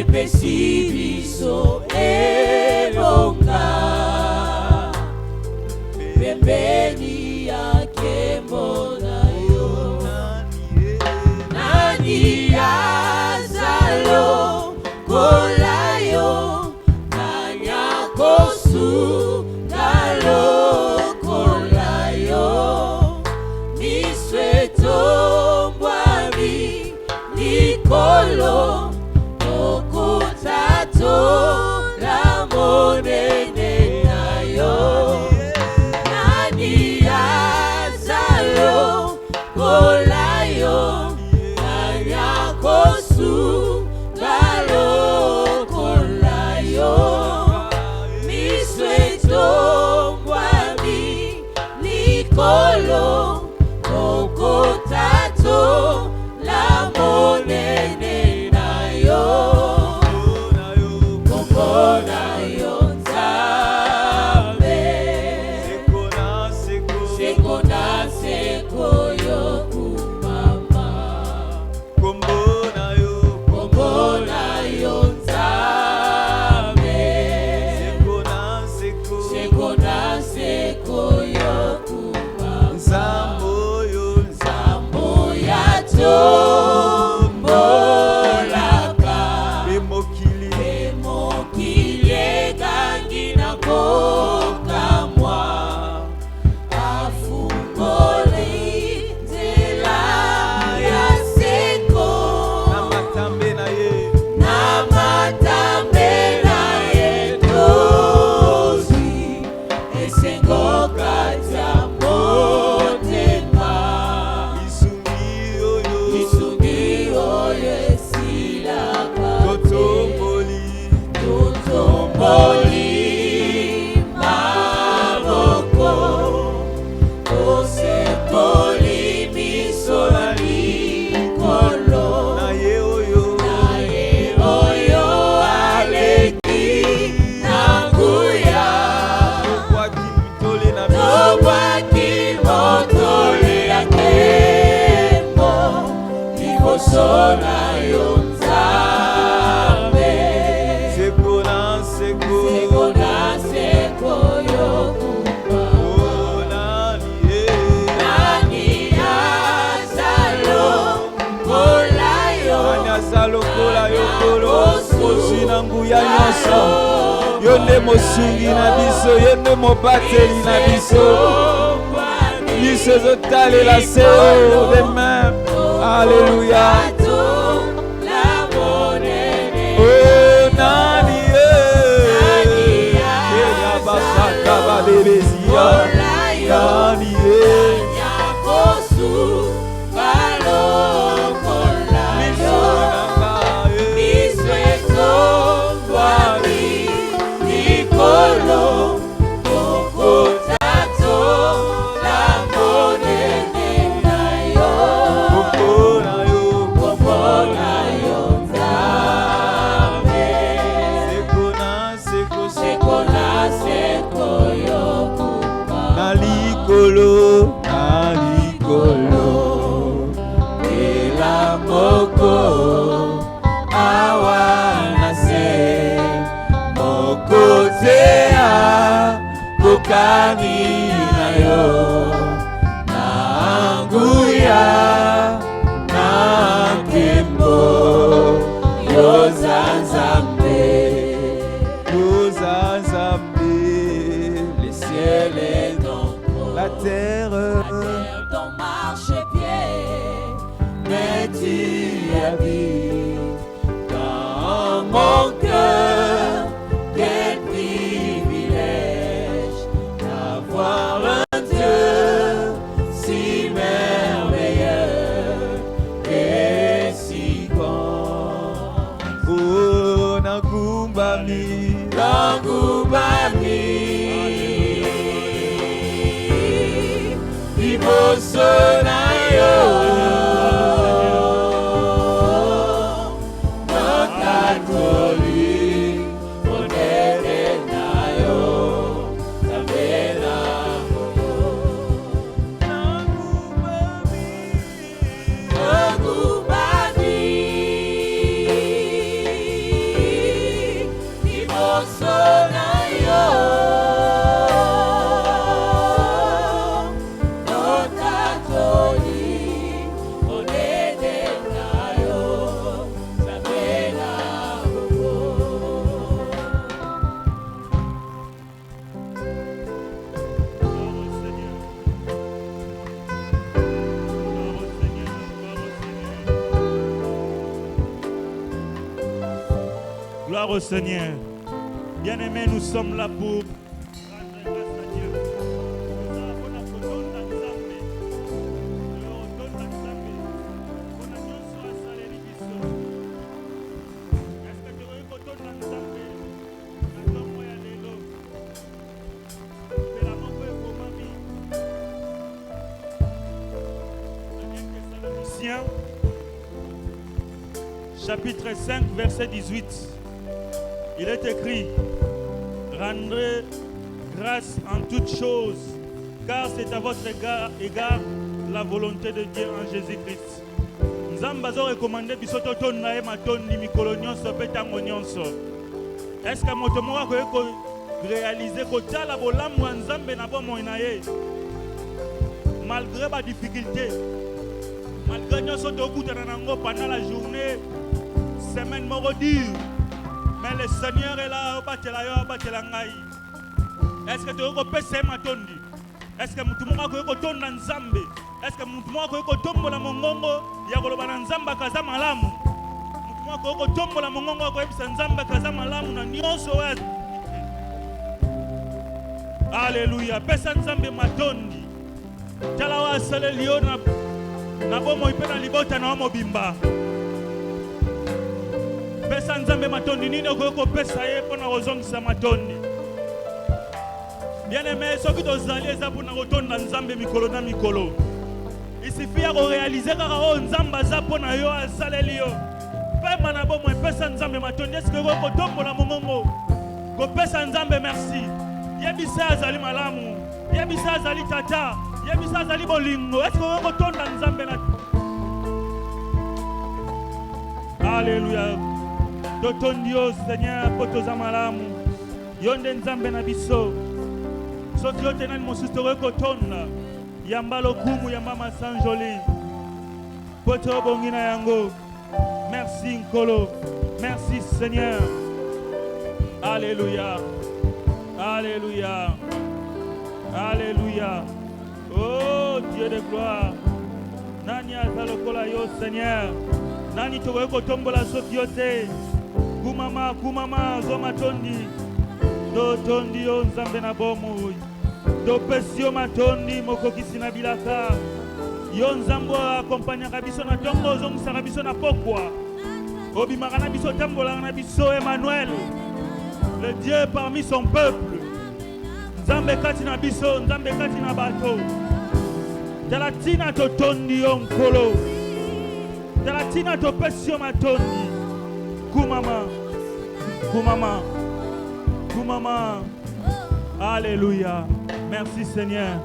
Epesibiso elonga pembeni yake monayo nani yazalo kolayo nanyakosu kalo kolayo misweto mbwami nikolo la monene nayo nani yazalo kolayo nanyakosu kalo kolayo misweto mbwami nikolo okotato la monene nayo Yonde mosungi na biso, yonde mobateli na biso. Biso zotale la seo de main. Alléluia. Oh nani ya basaka babezia. Nani dans mon cœur, quel privilège. Gloire au Seigneur. Bien-aimés, nous sommes là pour rendre grâce à Dieu. Chapitre 5, verset 18. Il est écrit: rendrez grâce en toutes choses, car c'est à votre égard la volonté de Dieu en Jésus-Christ. Nzambe azo recommandé bisoto tonna e matondi mikolo nyonso pe tango nyonso. Est-ce que moto moko ko réaliser ko tala bolamu ya Nzambe na bomoi na ye malgré ba difficulté, malgré nyonso tokutana nango pendant la journée, semaine moko dure, mais le Seigneur est là au batela yo batela ngai. Est-ce que tu veux pesa matondi? Est-ce que mutu moko ko tonda Nzambe? Est-ce que mutu moko ko tombola mongongo ya koloba na Nzamba kaza malamu? Mutu moko ko tombola mongongo ko ebisa Nzamba kaza malamu na nyonso wa. Alléluia. Pesa Nzambe matondi. Tala wa sale liona na bomo ipena libota na mobimba. Pesa Nzambe matondi nini ko pesa ye pona ozongisa matondi. Bien-aimé, ce qui nous alliés pour nous retourner dans Nzambe mikolo na mikolo. Il suffit de réaliser que Nzamba zapona yo azaleli yo. Pe manabo mo pesa Nzambe matondi est-ce que ko tombola mongongo. Ko pesa Nzambe merci. Yebisa azali malamu. Yebisa azali tata. Yebisa azali bolingo. Est-ce que ko tonda Nzambe na Alléluia. Dotondio Seigneur potoza malamu. Yonde Nzambe na biso. Soki yote nani mosustore kotonda yamba lokumu yamba masanjoli poto bongina yango. Merci Nkolo, merci Seigneur. Alléluia, alléluia, alléluia. Oh Dieu de gloire, nani azalokola yo Seigneur, nani tokoki kotombola soki yote. Kumama kumama zoma tondi do tondi yo Nzambe na bomoi. Do pesio matondi mokokisi na bilaka. Yo Nzambo akompanyaka biso na tongo zongisaka biso na pokwa. Obimaka na biso tambolaka na biso Emmanuel, le Dieu parmi son peuple. Nzambe kati na biso, Nzambe kati na bato. Tala tina to tondi yo Nkolo. Tala tina to pesio matondi. Kumama, kumama, kumama. Alléluia. Merci Seigneur.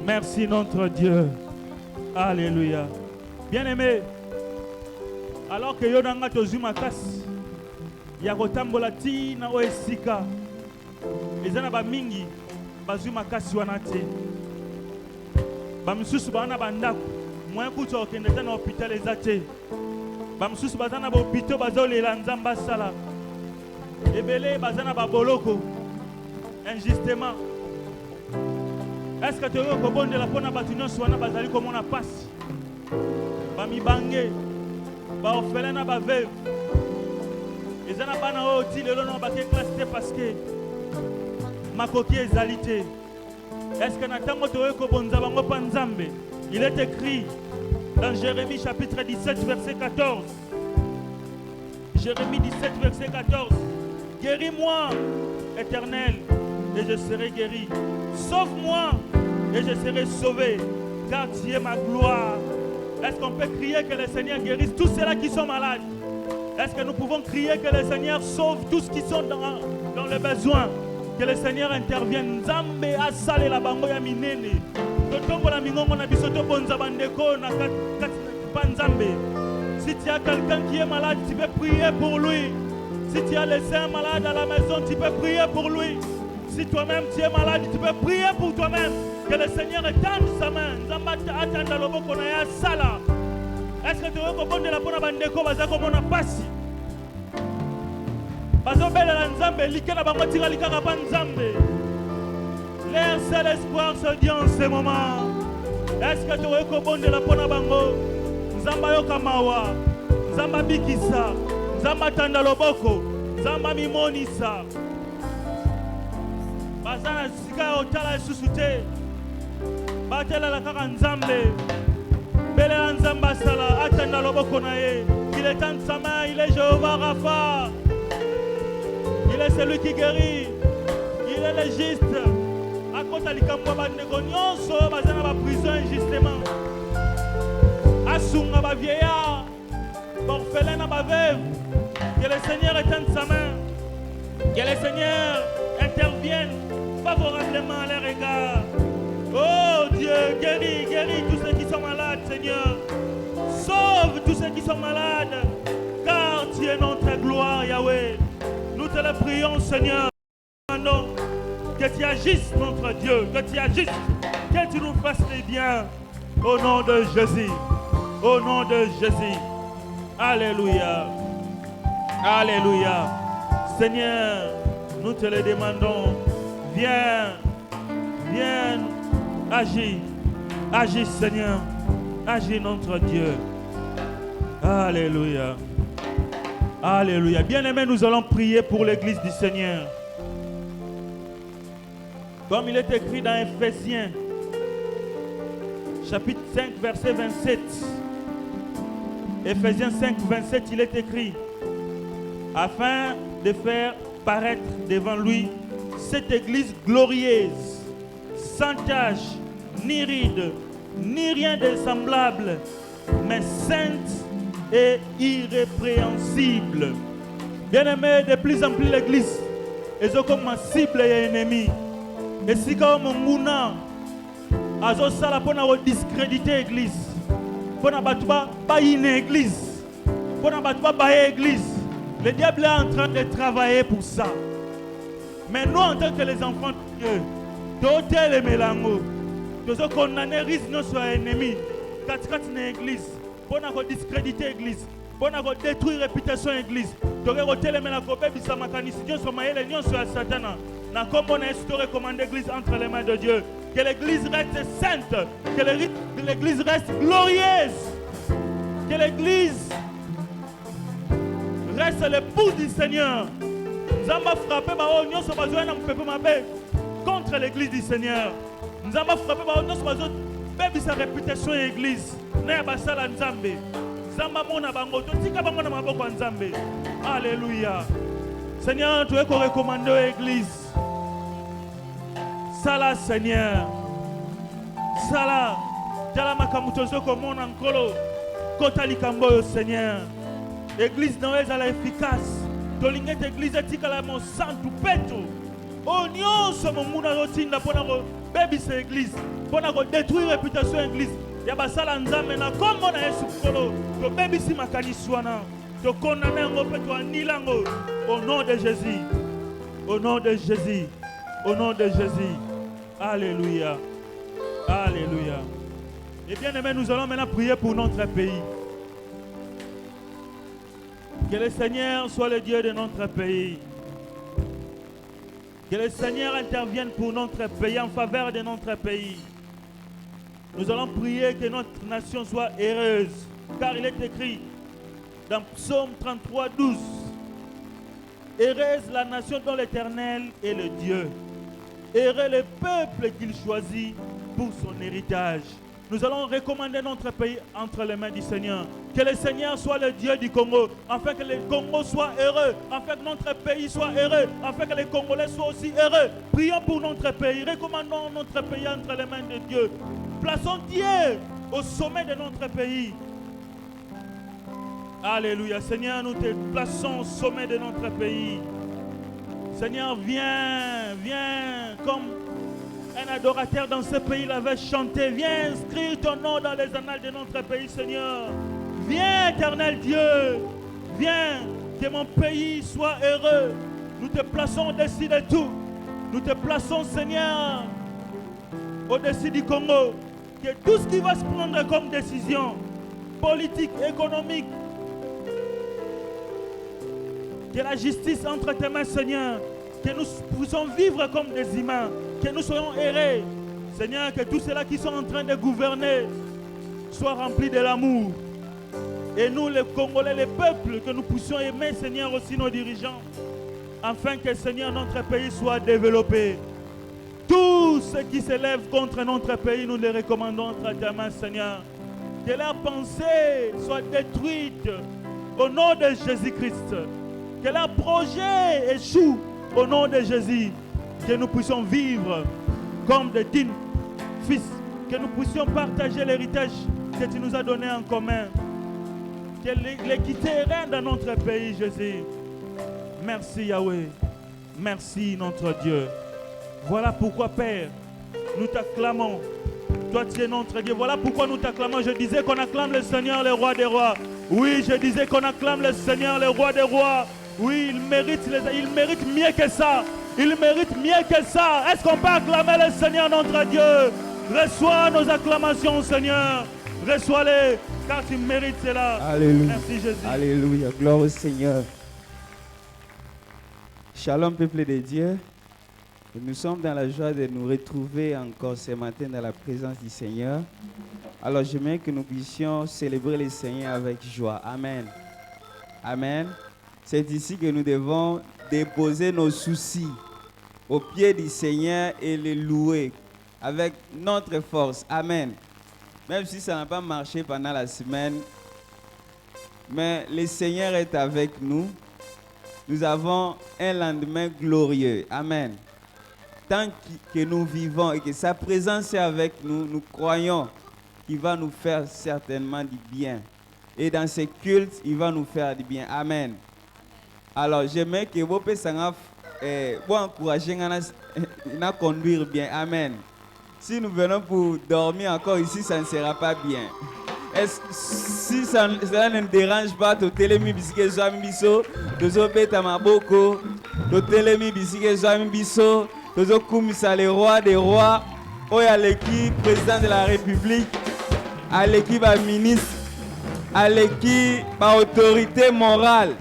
Merci notre Dieu. Alléluia. Bien-aimé, alors que Yodanga tozuma kasi yakotambola tina oesika ezana ba mingi bazuma kasi wana te. Ba misusu bana bandako moyen kuto okende na hôpital ezate. Ba misusu bazana ba hôpital bazolela Nzamba sala. Ebele bazana ba boloko injustement. Est-ce que tu veux que bon de la pona batunon soit na bazali comme on a passe? Ba mi bangé, ba orphelin ba veuve. Les ana bana o ti le non ba ke classe parce que ma coquille ezalité. Est-ce que na tango tu veux que bon zabango pa Nzambe? Il est écrit dans Jérémie chapitre 17 verset 14. Jérémie 17 verset 14. Guéris-moi, Éternel, et je serai guéri. Sauve-moi et je serai sauvé, car tu es ma gloire. Est-ce qu'on peut crier que le Seigneur guérisse tous ceux-là qui sont malades? Est-ce que nous pouvons crier que le Seigneur sauve tous qui sont dans le besoin? Que le Seigneur intervienne. Nzambe asale la bango ya minene. Totombo la mingongo na bisoto bonza bandeko na Nzambe. Si tu as quelqu'un qui est malade, tu peux prier pour lui. Si tu as laissé un malade à la maison, tu peux prier pour lui. Si toi-même tu es malade, tu peux prier pour toi-même. Que le Seigneur étende sa main. Est-ce que tu veux comprendre la bonne bandeko baza comme on a passé? Bazo belle la Nzambe, like la bango tira likaka pa Nzambe. Leur seul espoir se dit en ce moment. Est-ce que tu veux comprendre la bonne bango? Nzamba yoka mawa, Nzamba bikisa, Nzamba tanda loboko, Nzamba mimonisa. Bazana sika otala susute. Batela la kaka Nzambe. Bele Nzamba sala atenda loboko na ye. Il est en sa main, il est Jéhovah Rapha. Il est celui qui guérit. Il est le juste. À côté de l'Ikambo, il bazana ba prison injustement. Asunga ba vieillard, orphelin ba veuve. Que le Seigneur étende sa main. Que le Seigneur intervienne favorablement à leur égard. Oh Dieu, guéris, guéris tous ceux qui sont malades, Seigneur. Sauve tous ceux qui sont malades, car tu es notre gloire, Yahweh. Nous te le prions, Seigneur. Non, que tu agisses, notre Dieu, que tu agisses, que tu nous fasses les biens. Au nom de Jésus. Au nom de Jésus. Alléluia. Alléluia. Seigneur, nous te le demandons. Viens. Viens. Agis. Agis, Seigneur. Agis, notre Dieu. Alléluia. Alléluia. Bien-aimés, nous allons prier pour l'église du Seigneur. Comme il est écrit dans Ephésiens, chapitre 5, verset 27. Ephésiens 5, 27, il est écrit, afin de faire paraître devant lui cette église glorieuse, sans tache, ni ride, ni rien de semblable, mais sainte et irrépréhensible. Bien-aimé, de plus en plus l'église est comme ma cible et ennemi. Et si comme mon azo sala pona discréditer l'église, pona batba ba une église, pona batba ba église, le diable est en train de travailler pour ça. Mais nous en tant que les enfants de Dieu, doter les mélango, nous avons condamné risque notre ennemi, quatre l'église, pona discréditer l'église, pona détruire la réputation de l'église, nous avons les mélango bisa makanisi Dieu sur maël nion sur Satan. Nous avons recommandé l'église entre les mains de Dieu. Que l'église reste sainte. Que l'église reste glorieuse. Que l'église reste l'épouse du Seigneur. Nous avons frappé contre l'église du Seigneur. Nous avons frappé sa réputation de l'église. Alléluia. Seigneur, tu es recommandé l'église. Sala Seigneur. Sala. Jala makamutozo komona nkolo. Kota likambo Seigneur. Église non est efficace. Tolingete église etikala mo santu peto. O nyonso mo muna rotinda pona ko baby se église. Pona ko détruire réputation église. Ya basala nzambe na kombo na Yesu kolo. To baby si makaniswana. To condamner ngo peto anilango. Au nom de Jésus. Au nom de Jésus. Au nom de Jésus. Alléluia. Alléluia. Et bien aimé, nous allons maintenant prier pour notre pays. Que le Seigneur soit le Dieu de notre pays. Que le Seigneur intervienne pour notre pays, en faveur de notre pays. Nous allons prier que notre nation soit heureuse. Car il est écrit dans Psaume 33, 12. Heureuse la nation dont l'Éternel est le Dieu. Heureux le peuple qu'il choisit pour son héritage. Nous allons recommander notre pays entre les mains du Seigneur. Que le Seigneur soit le Dieu du Congo, afin que le Congo soit heureux, afin que notre pays soit heureux, afin que les Congolais soient aussi heureux. Prions pour notre pays, recommandons notre pays entre les mains de Dieu. Plaçons Dieu au sommet de notre pays. Alléluia. Seigneur, nous te plaçons au sommet de notre pays. Seigneur, viens, viens, comme un adorateur dans ce pays l'avait chanté. Viens inscrire ton nom dans les annales de notre pays, Seigneur. Viens, éternel Dieu. Viens, que mon pays soit heureux. Nous te plaçons au-dessus de tout. Nous te plaçons, Seigneur, au-dessus du Congo. Que tout ce qui va se prendre comme décision, politique, économique, que la justice entre tes mains, Seigneur. Que nous puissions vivre comme des humains. Que nous soyons heureux. Seigneur, que tous ceux-là qui sont en train de gouverner soient remplis de l'amour. Et nous, les Congolais, les peuples, que nous puissions aimer, Seigneur, aussi nos dirigeants. afin que, Seigneur, notre pays soit développé. Tout ce qui s'élève contre notre pays, nous les recommandons entre ta main, Seigneur. Que leurs pensées soient détruites au nom de Jésus-Christ. Que leurs projets échouent au nom de Jésus. Que nous puissions vivre comme des dignes fils. Que nous puissions partager l'héritage que tu nous as donné en commun. Que l'équité règne dans notre pays, Jésus. Merci Yahweh. Merci notre Dieu. Voilà pourquoi, Père, nous t'acclamons. Toi, tu es notre Dieu. Voilà pourquoi nous t'acclamons. Je disais qu'on acclame le Seigneur, le roi des rois. Oui, je disais qu'on acclame le Seigneur, le roi des rois. Oui, il mérite mieux que ça. Il mérite mieux que ça. Est-ce qu'on peut acclamer le Seigneur, notre Dieu? Reçois nos acclamations, Seigneur. Reçois-les, car tu mérites cela. Alléluia. Merci, Jésus. Alléluia. Gloire au Seigneur. Shalom, peuple de Dieu. Nous sommes dans la joie de nous retrouver encore ce matin dans la présence du Seigneur. Alors, j'aimerais que nous puissions célébrer le Seigneur avec joie. Amen. Amen. C'est ici que nous devons déposer nos soucis aux pieds du Seigneur et les louer avec notre force. Amen. Même si ça n'a pas marché pendant la semaine, mais le Seigneur est avec nous. Nous avons un lendemain glorieux. Amen. Tant que nous vivons et que sa présence est avec nous, nous croyons qu'il va nous faire certainement du bien. Et dans ce culte, il va nous faire du bien. Amen. Alors, j'aimerais que vous puissiez encourager à conduire bien. Amen. Si nous venons pour dormir encore ici, ça ne sera pas bien. Si cela ne dérange pas, tu télémi bisike zwami biso, tozo beta maboko, tu télémi bisike zwami biso, tozo kumisa le roi des rois, à l'équipe président de la République, à l'équipe ministre, à l'équipe autorité morale.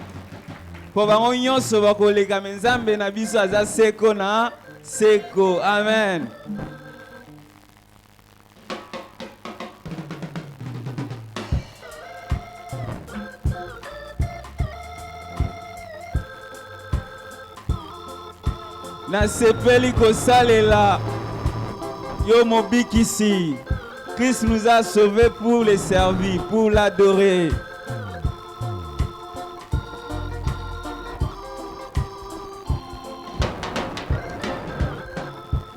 Pour bango nyonso bakoleka nzambe na biso aza seko na seko. Amen. Na sepeli kosalela yo mobikisi. Christ nous a sauvés pour le servir, pour l'adorer.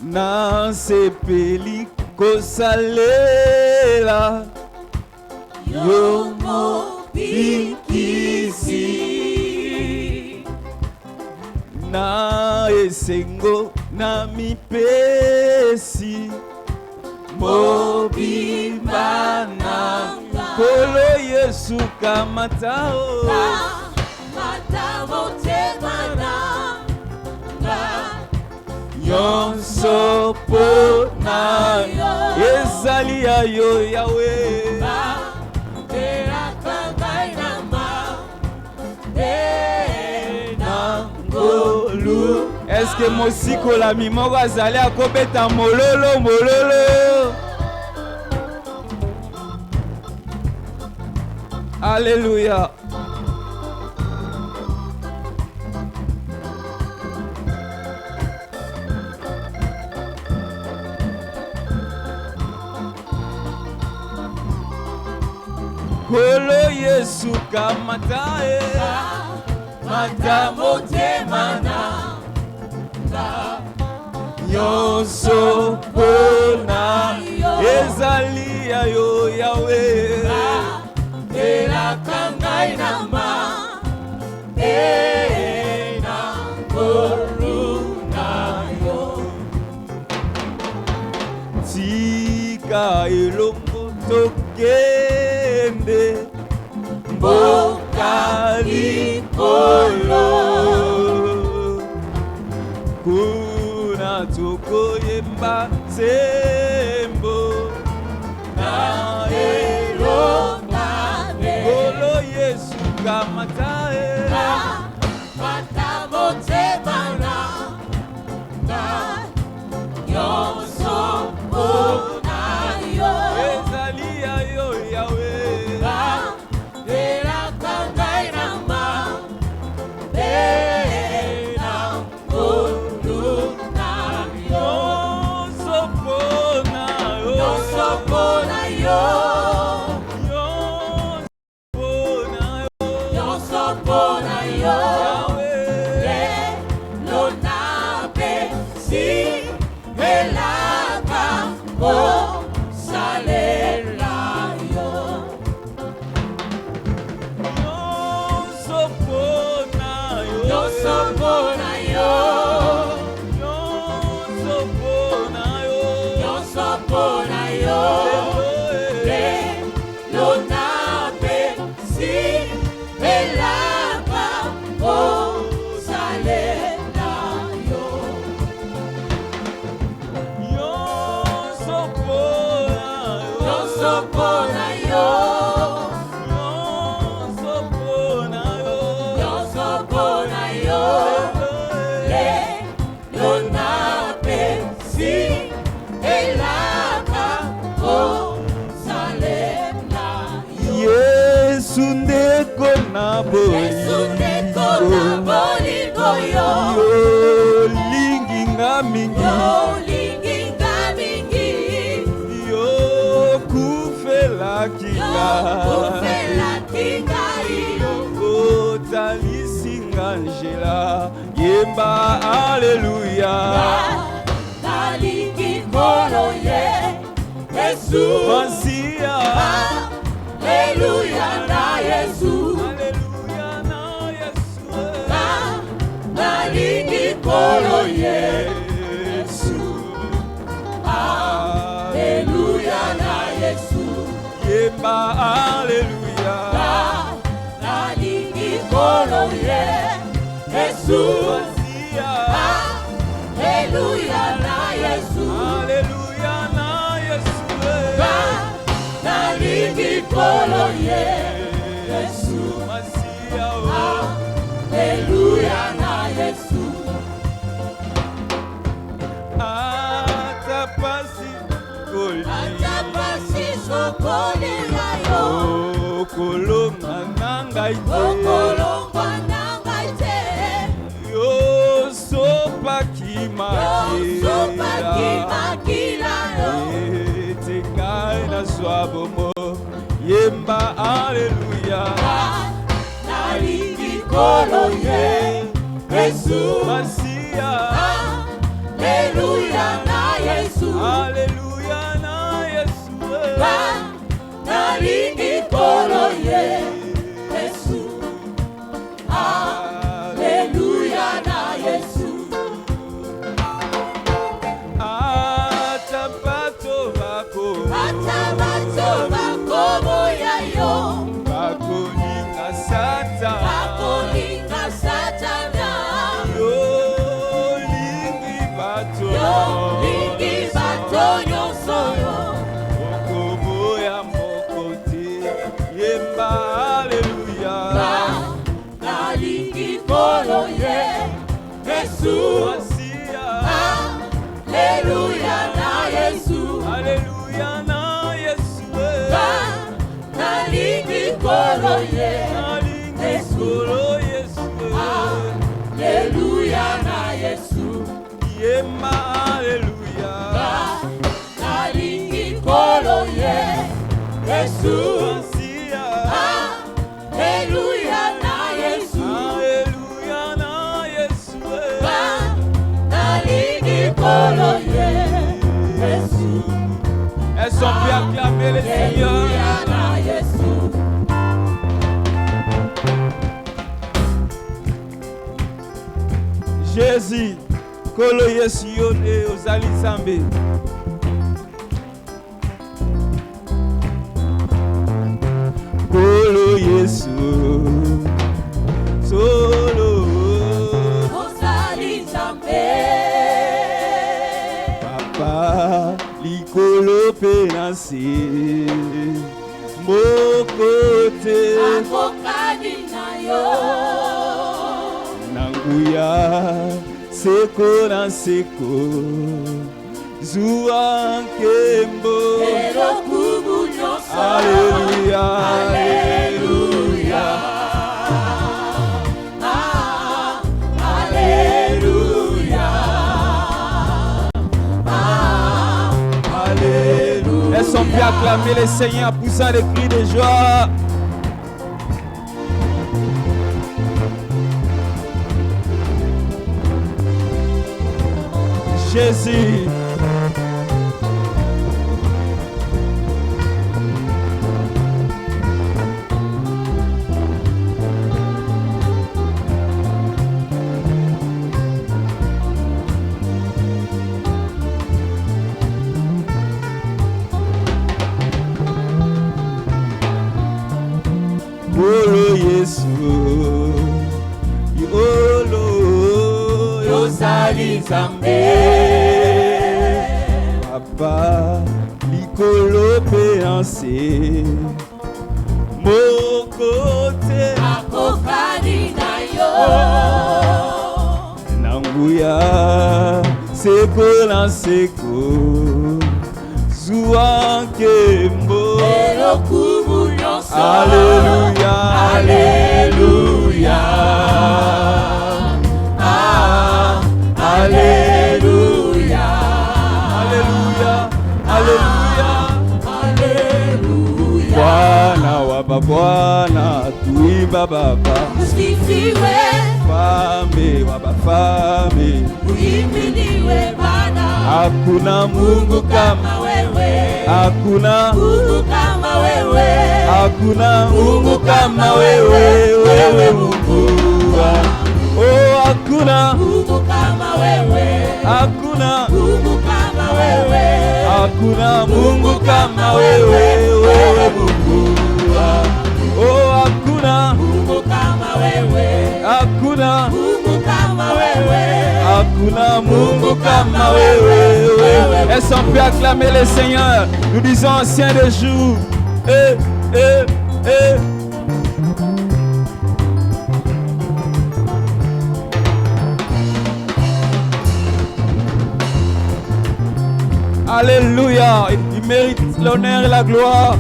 Na sepeli kosalela yo mobikisi. Na esengo na mipesi mobimba nanga kolo Yesu kamatao Kamata motema nanga yonso pona ezali ya yo Yahweh Est-ce que mosiko la mimoko azali akobeta mololo mololo? Alléluia. Kolo Yesu kamata mata motema nanga nyonso pona ezali ya yo Yahweh elaka ngai na ma na ngolu na yo tika elongo tokende mboka likolo kuna tokoyemba nzembo na elonga kolo Yesu kamata mata motema nanga nyonso mpona yo ezali ya yo Yahweh elaka ngai na mabe na elaka kosalela yo. Nyonso mpona yo. Nyonso mpona yo. Nyonso mpona yo. Nyonso mpona yo. Lelo napesi elaka kosalela yo. Nyonso mpona yo. Nyonso mpona yo. Nyonso mpona yo. Nyonso mpona yo. Lelo napesi elaka kosalela yo. Yesu ndeko na Yesu ndeko na bolingo yo. linginga mingi. Yolinginga mingi. Yokufelaki Yokufelaki ngai. otalisinga njela. Yemba aleluya. Nalingi nkolo ye Yesu. Masia. Haleluya na Yesu. Aleluya na Yesu. Nalingi nkolo ye Yesu. Haleluya na Yesu. Yemba aleluya. Nalingi nkolo ye Yesu. Masia. Haleluya na Yesu. Aleluya na Yesu. Nalingi nkolo ye Yesu. Masia. Haleluya na Yesu. Atapasi koli. Atapasi sokolela yo. Okolonga na ngai te. Okolongwa na ngai te. Yosopaki Yosopaki makila yo. ete ngai nazwa bomo. Yemba aleluya. Nalingi nkolo ye Yesu. Masia. Haleluya na Yesu. Aleluya na Yesu. Nalingi nkolo ye Yesu. Haleluya na Yesu. Atapato bako. Ata bato bakoboya yo. Bakolinga sata. Bakolinga Satana. Yolingi bato. Yolingi bato nyonso yo. Okoboya moko te. Yemba aleluya. Nalingi nkolo ye Yesu. Masia. Haleluya na Yesu. Aleluya na Yesu. Nalingi nkolo ye Nalingi kolo Yesu. Haleluya na Yesu. Yemba aleluya. Nalingi nkolo ye Yesu. Masia. Haleluya na Yesu. Aleluya na Yesu. Nalingi nkolo ye Yesu. Elles sont prêtes à acclamer le Seigneur. Haleluya na Yesu. Jésus, kolo Yesu yo nde ozali Nzambe. Kolo Yesu, solo. Ozali Nzambe. Papa, likolo pe na se. Moko te. Akokani na yo. Nanguya seko na seko. Zua nkembo. Elokumu nyonso. Alléluia, Alléluia. Alléluia. Alléluia. Elles sont prêtes à acclamer le Seigneur, poussant des cris de joie. Jésus, Olo Yesu, Olo Yosali Zambe, Papa, Likolo Péancé, Mokote, Akokani na yo, Nanguya, Seko Lanseko, Zouankembo, Elokumu nyonso. Alléluia, Alléluia. Ah, Alléluia. Alléluia, Alléluia. Alléluia. Bwana waba Bwana tuimba Baba, Usifiwe, Fame waba Fame, uhimidiwe Bwana. hakuna Mungu kama, wewe. hakuna Mungu kama wewe. hakuna Mungu kama wewe, wewe Mungu. Oh, hakuna Mungu kama wewe. hakuna Mungu kama wewe. hakuna Mungu kama wewe, wewe Mungu. Oh, hakuna Mungu kama wewe. hakuna Mungu kama wewe. hakuna Mungu kama wewe, wewe. Est-ce qu'on peut acclamer le Seigneur? Nous disons ancien des jours. Alléluia, il mérite l'honneur et la gloire.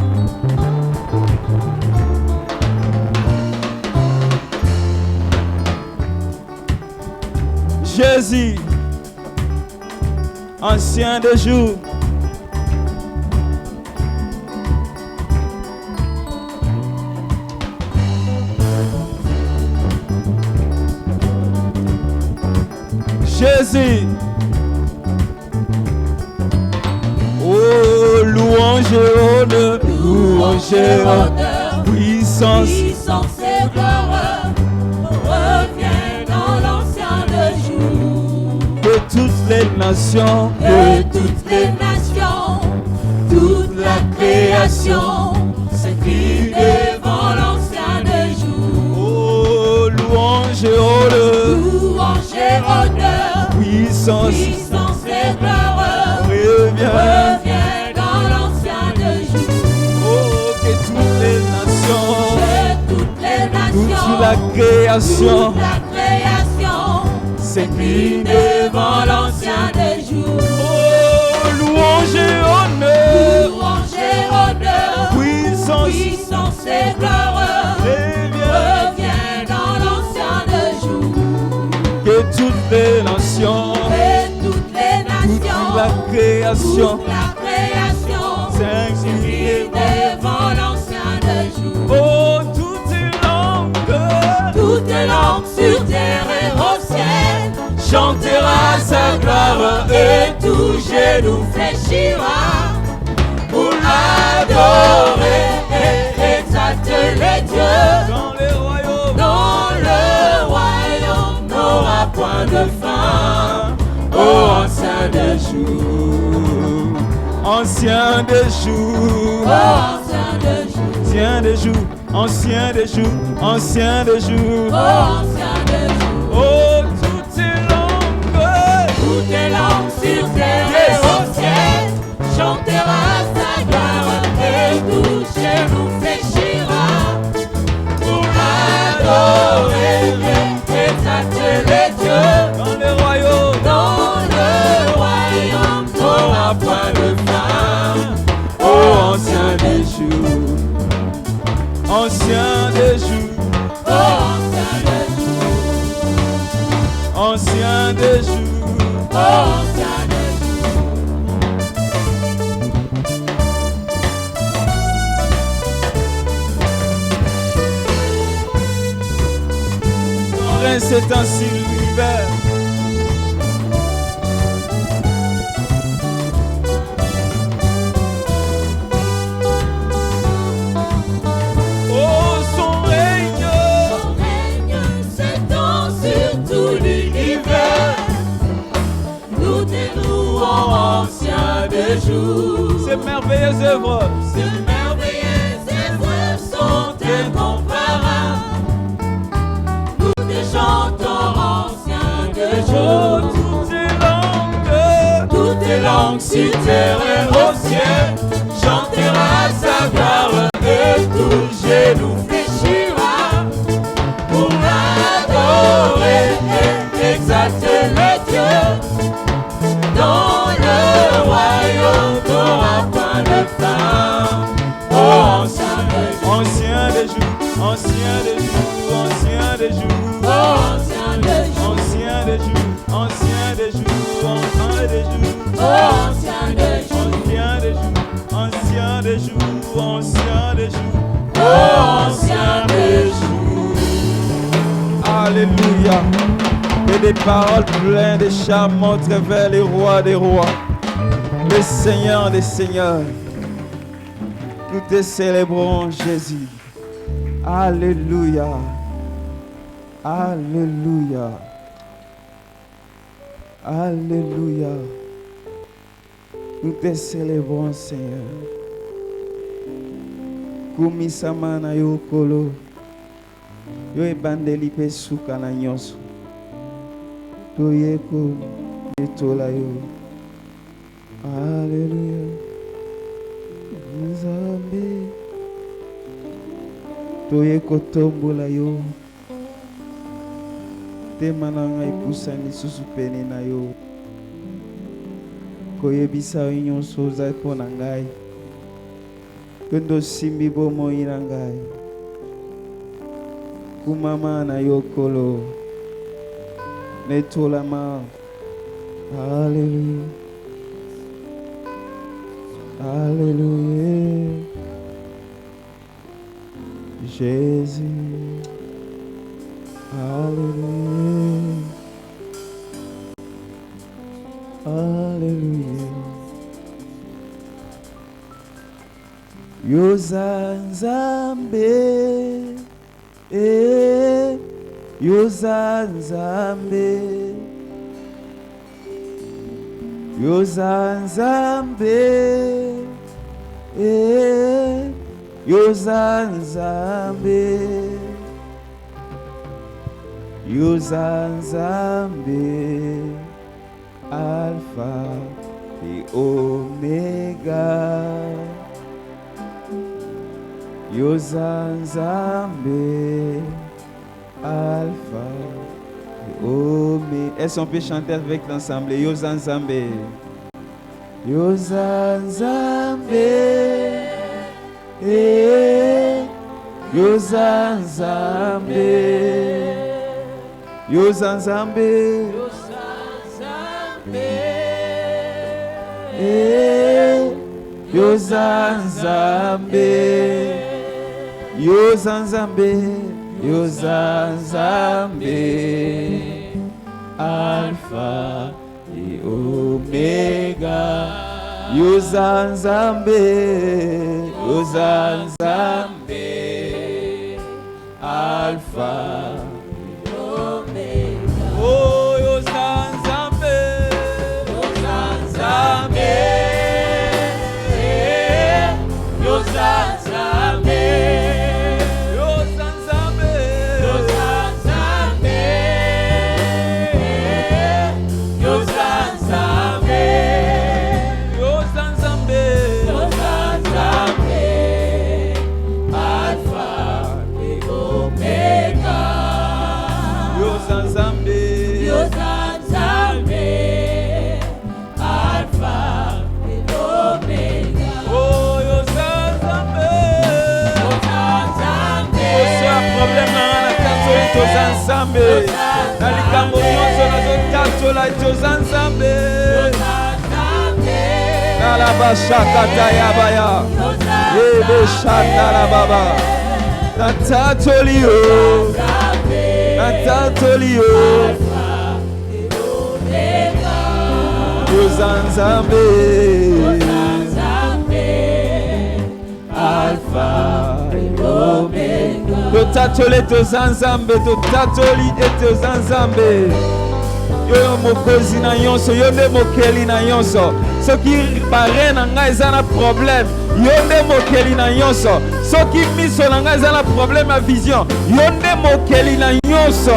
Jésus, ancien des jours. Jésus. Oh, louange et honneur, louange et honneur, puissance. Puissance et gloire revient dans l'ancien de jour. Que toutes les nations, Que toutes les nations, toute la création s'incline devant l'ancien de jour. oh, louange et honneur, Louange et honneur, puissance, puissance et gloire revient. revient dans l'ancien de jour. Oh, que toutes les nations, Que toutes les nations, toute la création, toute la création s'incline devant l'ancien de jour. oh, louange et honneur, Louange et honneur, puissance, puissance et gloire revient. revient dans l'ancien de jour. Que toutes les nations, Et toutes les toute nations, la création, toute la création s'incline s'incline devant l'ancien de jour. oh, toutes langues, Toute langue sur terre et au ciel chantera sa gloire et tout genou fléchira pour adorer et exalter les dieux. dans les royaumes, Dans le royaume n'aura point de fin. Ô ancien des jours, ancien des jours, ô ancien des jours, ancien des jours, ancien des jours, ancien des jours. ô ancien des jours. Oh, toutes ces langues, Toutes les langues sur terre et au ciel chantera sa gloire et tout genou fléchira pour adorer et exalter les dieux. dans les royaumes, Dans le royaume n'aura point de fin. oh, ancien des jours, ancien des jours, Ô ancien des jours, ancien des jours. ô ancien des Ton règne s'étend sur l'univers. de jour. Ces merveilleuses œuvres, Ces merveilleuses œuvres sont incomparables. Nous te chantons anciens de jour. Toutes les langues sur terre et au ciel chantera sa gloire et tout genou fléchira pour adorer et exalter le Dieu. Dans le royaume n'aura point de fin. Oh, ancien des jours, ancien des jours, ancien des jours, ancien des jours, ancien des jours, ancien des jours, ancien des jours, ancien des jours, ancien des jours, ancien des jours, ancien des jours, ancien des jours. Alléluia. Et des paroles pleines de charme montrent vers les rois des rois, le Seigneur des seigneurs. Nous te célébrons, Jésus. Alléluia. Alléluia. Alléluia. Nous te célébrons, Seigneur. Kumisama na yo kolo. Yo ebandeli pe suka na nyonso. Toyeko etola yo. Alléluia. Nzambe. Toyeko tombola yo. Tema na ngai pusani susu pene na yo. Koyebisa yo nyonso ozali mpo na ngai. Kendo simbi bomoi na ngai. Kumama na yo kolo. Netolama. Alléluia. Alléluia. Jésus. Alléluia. Alléluia. Yozanzambe. Yozanzambe. Yozanzambe. Yozanzambe. Yozanzambe. Alpha et Omega. Yozanzambe. Alpha et Omega. Est-ce qu'on peut chanter avec l'ensemble? Yozanzambe. Yozanzambe. Yozanzambe. Yozanzambe. Yozanzambe. Yozanzambe. Yozanzambe. Alpha et Omega. Yozanzambe. Yozanzambe. Alpha et Omega. Oh, Yozanzambe. Yozanzambe. Yozanzambe. Yozanzambe. Nalikambo nyonso nazotatola Yozanzambe. Nalabashakata yabaya. Yebe shandala baba. Natatolio. Natatolio. Yozanzambe. Alpha et Omega. Totatole Yozanzambe, totatoli et Yozanzambe. Yo mokozi na nyonso, yo nde mokeli na nyonso. soki bare na ngai eza na problème yo nde mokeli na nyonso soki miso na ngai eza na problème ya vision yo nde mokeli na nyonso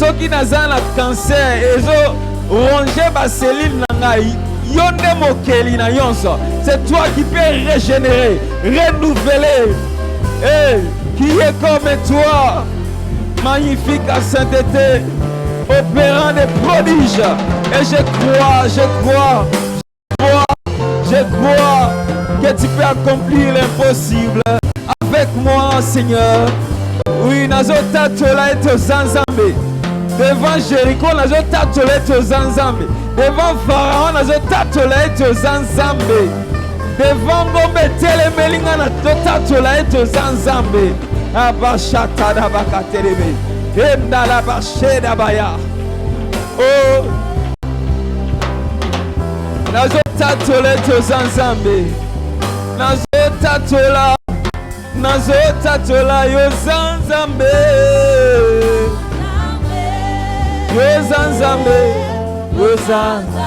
soki naza na cancer ezo ronger baselile na ngai yo nde mokeli na nyonso c'est toi qui peux régénérer renouveler qui est comme toi magnifique à sainteté opérant des prodiges et je crois que tu peux accomplir l'impossible avec moi Seigneur. Oui, nazo tatola et Zanzambe devant Jéricho nazo tatola et Zanzambe devant Pharaon nazo tatola et Zanzambe devant Ngombe telemelinga nazo tatola et Zanzambe abashata da bakatelebe enda la basheda baya oh nazo tatola et Zanzambe nazo tatola yo Zanzambe yo Zanzambe yo Zanzambe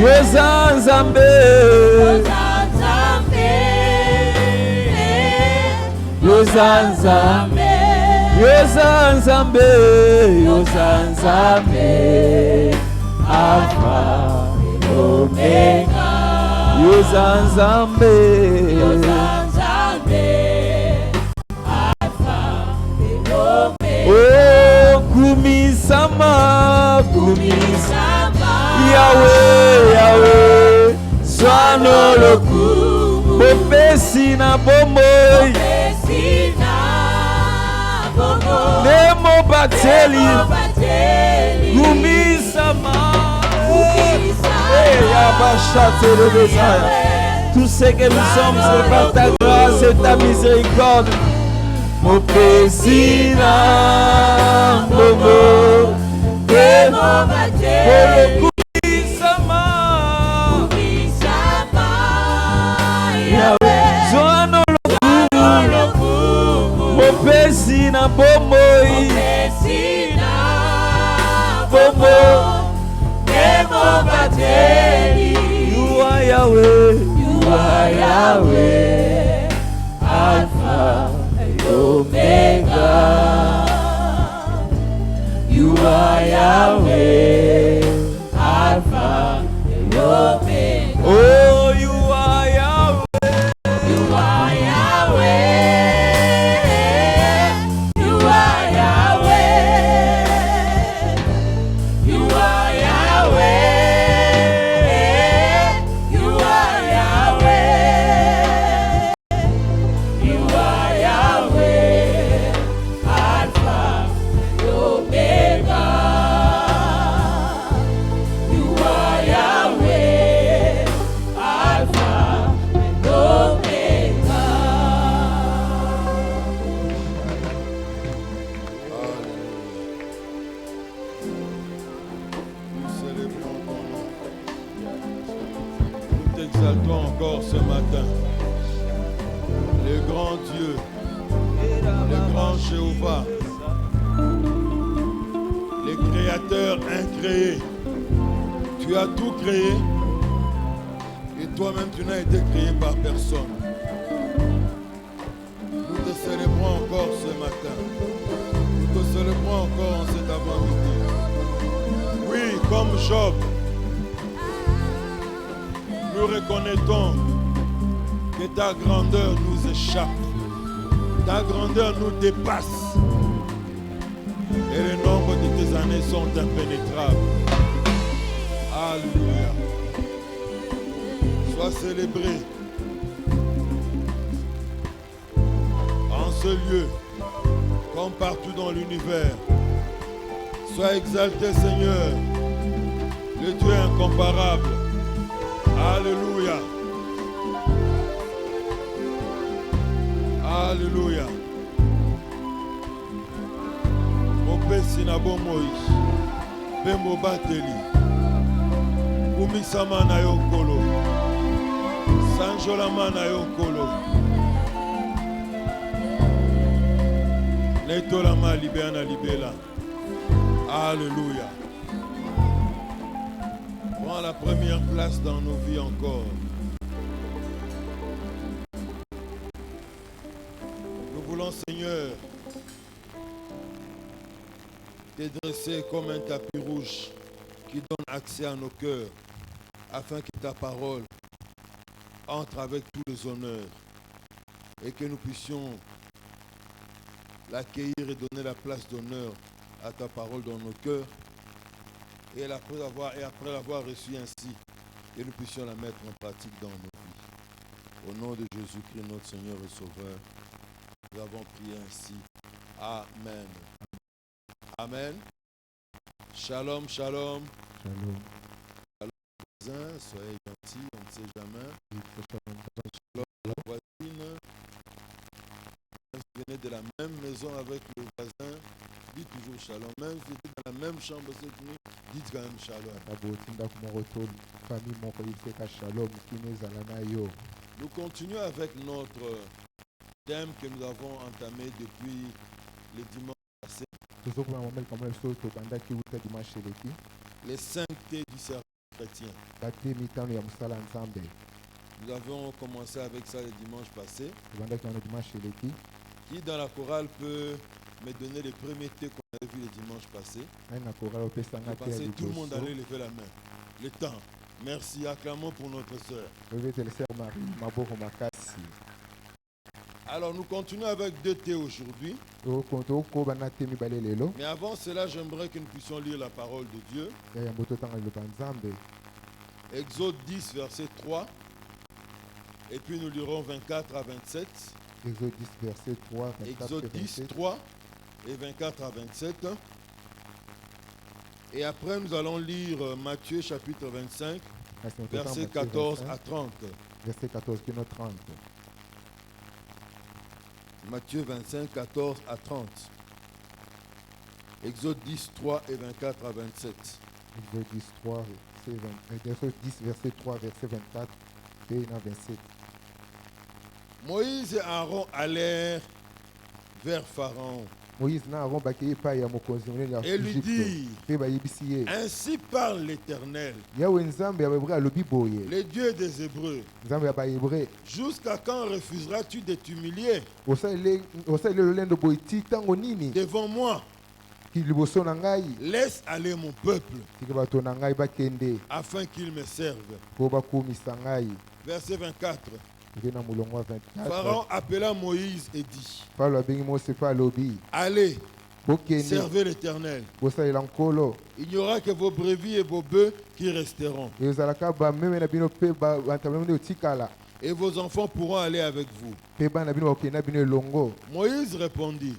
yo Zanzambe yo Zanzambe yo Zanzambe yo Zanzambe Alpha et Omega yo Zanzambe yo Zanzambe Alpha et Omega oh kumisama Yahweh Swano lokumu Bopesi na bomoi Nemo bateli Kumisama Tout ce que nous sommes, c'est par ta grâce et ta miséricorde. Mon Pésina, Momo, Nemo bateli Kumisama Yahweh Zoano lokumu Mopesi na bomoi Bomo Nemo bateli You are Yahweh Alpha and Omega You are Yahweh Alpha and Omega Oh you are Yahweh You are Yahweh You are Yahweh You are Yahweh You are Yahweh You are Yahweh Alpha and Omega You are Yahweh Alpha and Omega Nous célébrons ton nom. Nous t'exaltons encore ce matin. Le grand Dieu, le grand Jéhovah, le créateur incréé. Tu as tout créé et toi-même tu n'as été créé par personne. Nous te célébrons encore ce matin. Nous te célébrons encore en cet avant-midi. Oui, comme Job, nous reconnaissons que ta grandeur nous échappe. Ta grandeur nous dépasse. Et le nombre de tes années sont impénétrables. Alléluia. Sois célébré en ce lieu, comme partout dans l'univers. Sois exalté, Seigneur, le Dieu incomparable. Alléluia. Alléluia. Mopesi na bomoi, Bembo bateli, Kumisama na yokolo, Sanjolama na yokolo, Netolama libéana libela. Alléluia. Prends la première place dans nos vies encore. Nous voulons, Seigneur, te dresser comme un tapis rouge qui donne accès à nos cœurs, afin que ta parole entre avec tous les honneurs et que nous puissions l'accueillir et donner la place d'honneur à ta parole dans nos cœurs. Et après l'avoir reçue ainsi, que nous puissions la mettre en pratique dans nos vies. Au nom de Jésus-Christ, notre Seigneur et Sauveur, nous avons prié ainsi. Amen. Amen. Shalom, shalom. Shalom. Soyez gentils, on ne sait jamais. Shalom, la voisine. Même si vous venez de la même maison avec le voisin, dites toujours shalom. Même si vous êtes dans la même chambre cette nuit, dites quand même shalom. Nous continuons avec notre thème que nous avons entamé depuis le dimanche passé. Les 5 T du service chrétien. Nous avons commencé avec ça le dimanche passé. Qui dans la chorale peut me donner les premiers thés qu'on avait vu le dimanche passé? Tout le monde allait lever la main. Le temps. Merci. Acclamons pour notre sœur. Alors nous continuons avec 2 thés aujourd'hui. Mais avant cela, j'aimerais que nous puissions lire la parole de Dieu. Exode 10, verset 3. Et puis nous lirons 24 à 27. Exode 10, verset 3. 24, Exode 10, 3 et 24 à 27. Et après, nous allons lire Matthieu chapitre 25, verset 14 à 30. Verset 14, 30. Matthieu 25, 14 à 30. Exode 10, 3 et 24 à 27. Exode 10, 3, Exode 10, verset 3, verset 24 et 27. Moïse et Aaron allèrent vers Pharaon et lui dit: Ainsi parle l'Éternel, le Dieu des Hébreux. Jusqu'à quand refuseras-tu de t'humilier devant moi? Laisse aller mon peuple afin qu'il me serve. Verset 24. Pharaon appela Moïse et dit: Allez, servez l'Éternel. Il n'y aura que vos brebis et vos bœufs qui resteront. Et vos enfants pourront aller avec vous. Moïse répondit: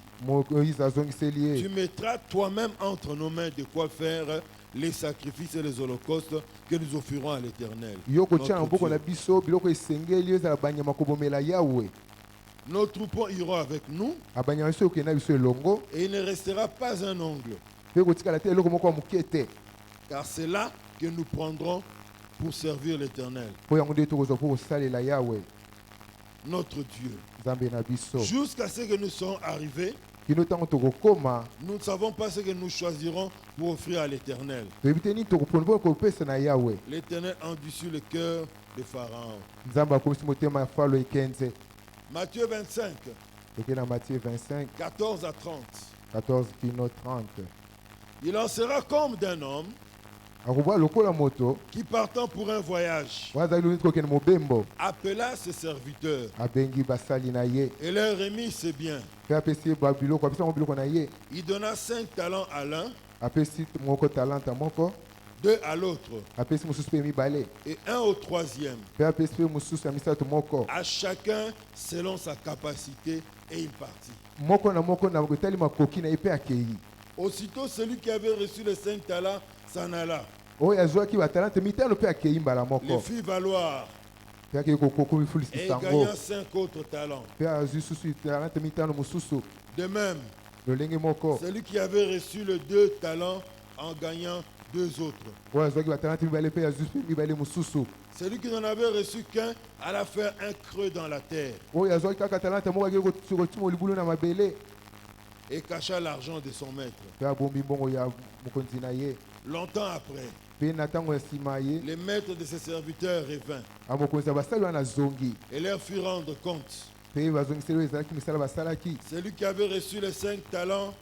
Tu mettras toi-même entre nos mains de quoi faire les sacrifices et les holocaustes que nous offrirons à l'Éternel. Nos troupeaux iront avec nous et il ne restera pas un ongle. Car c'est là que nous prendrons pour servir l'Éternel, notre Dieu. Jusqu'à ce que nous soyons arrivés, nous ne savons pas ce que nous choisirons pour offrir à l'Éternel. L'Éternel endurcit le cœur de Pharaon. Matthieu 25, 14 à 30. Il en sera comme d'un homme qui, partant pour un voyage, appela ses serviteurs et leur remit ses biens. Il donna 5 talents à l'un, 2 à l'autre, et 1 au troisième, à chacun selon sa capacité, et il partit. Aussitôt celui qui avait reçu les 5 talents s'en alla, les fit valoir et gagna 5 autres talents. De même, celui qui avait reçu les 2 talents en gagnant 2 autres. Celui qui n'en avait reçu qu'un alla faire un creux dans la terre et cacha l'argent de son maître. Longtemps après, mpe na ntango ya nsima ye le maître de ses serviteurs revint mokonzi ya basali wana azongi et leur fit rendre compte. mpe bazongiseli oyo ezalaki misala basalaki. Celui qui avait reçu les 5 talents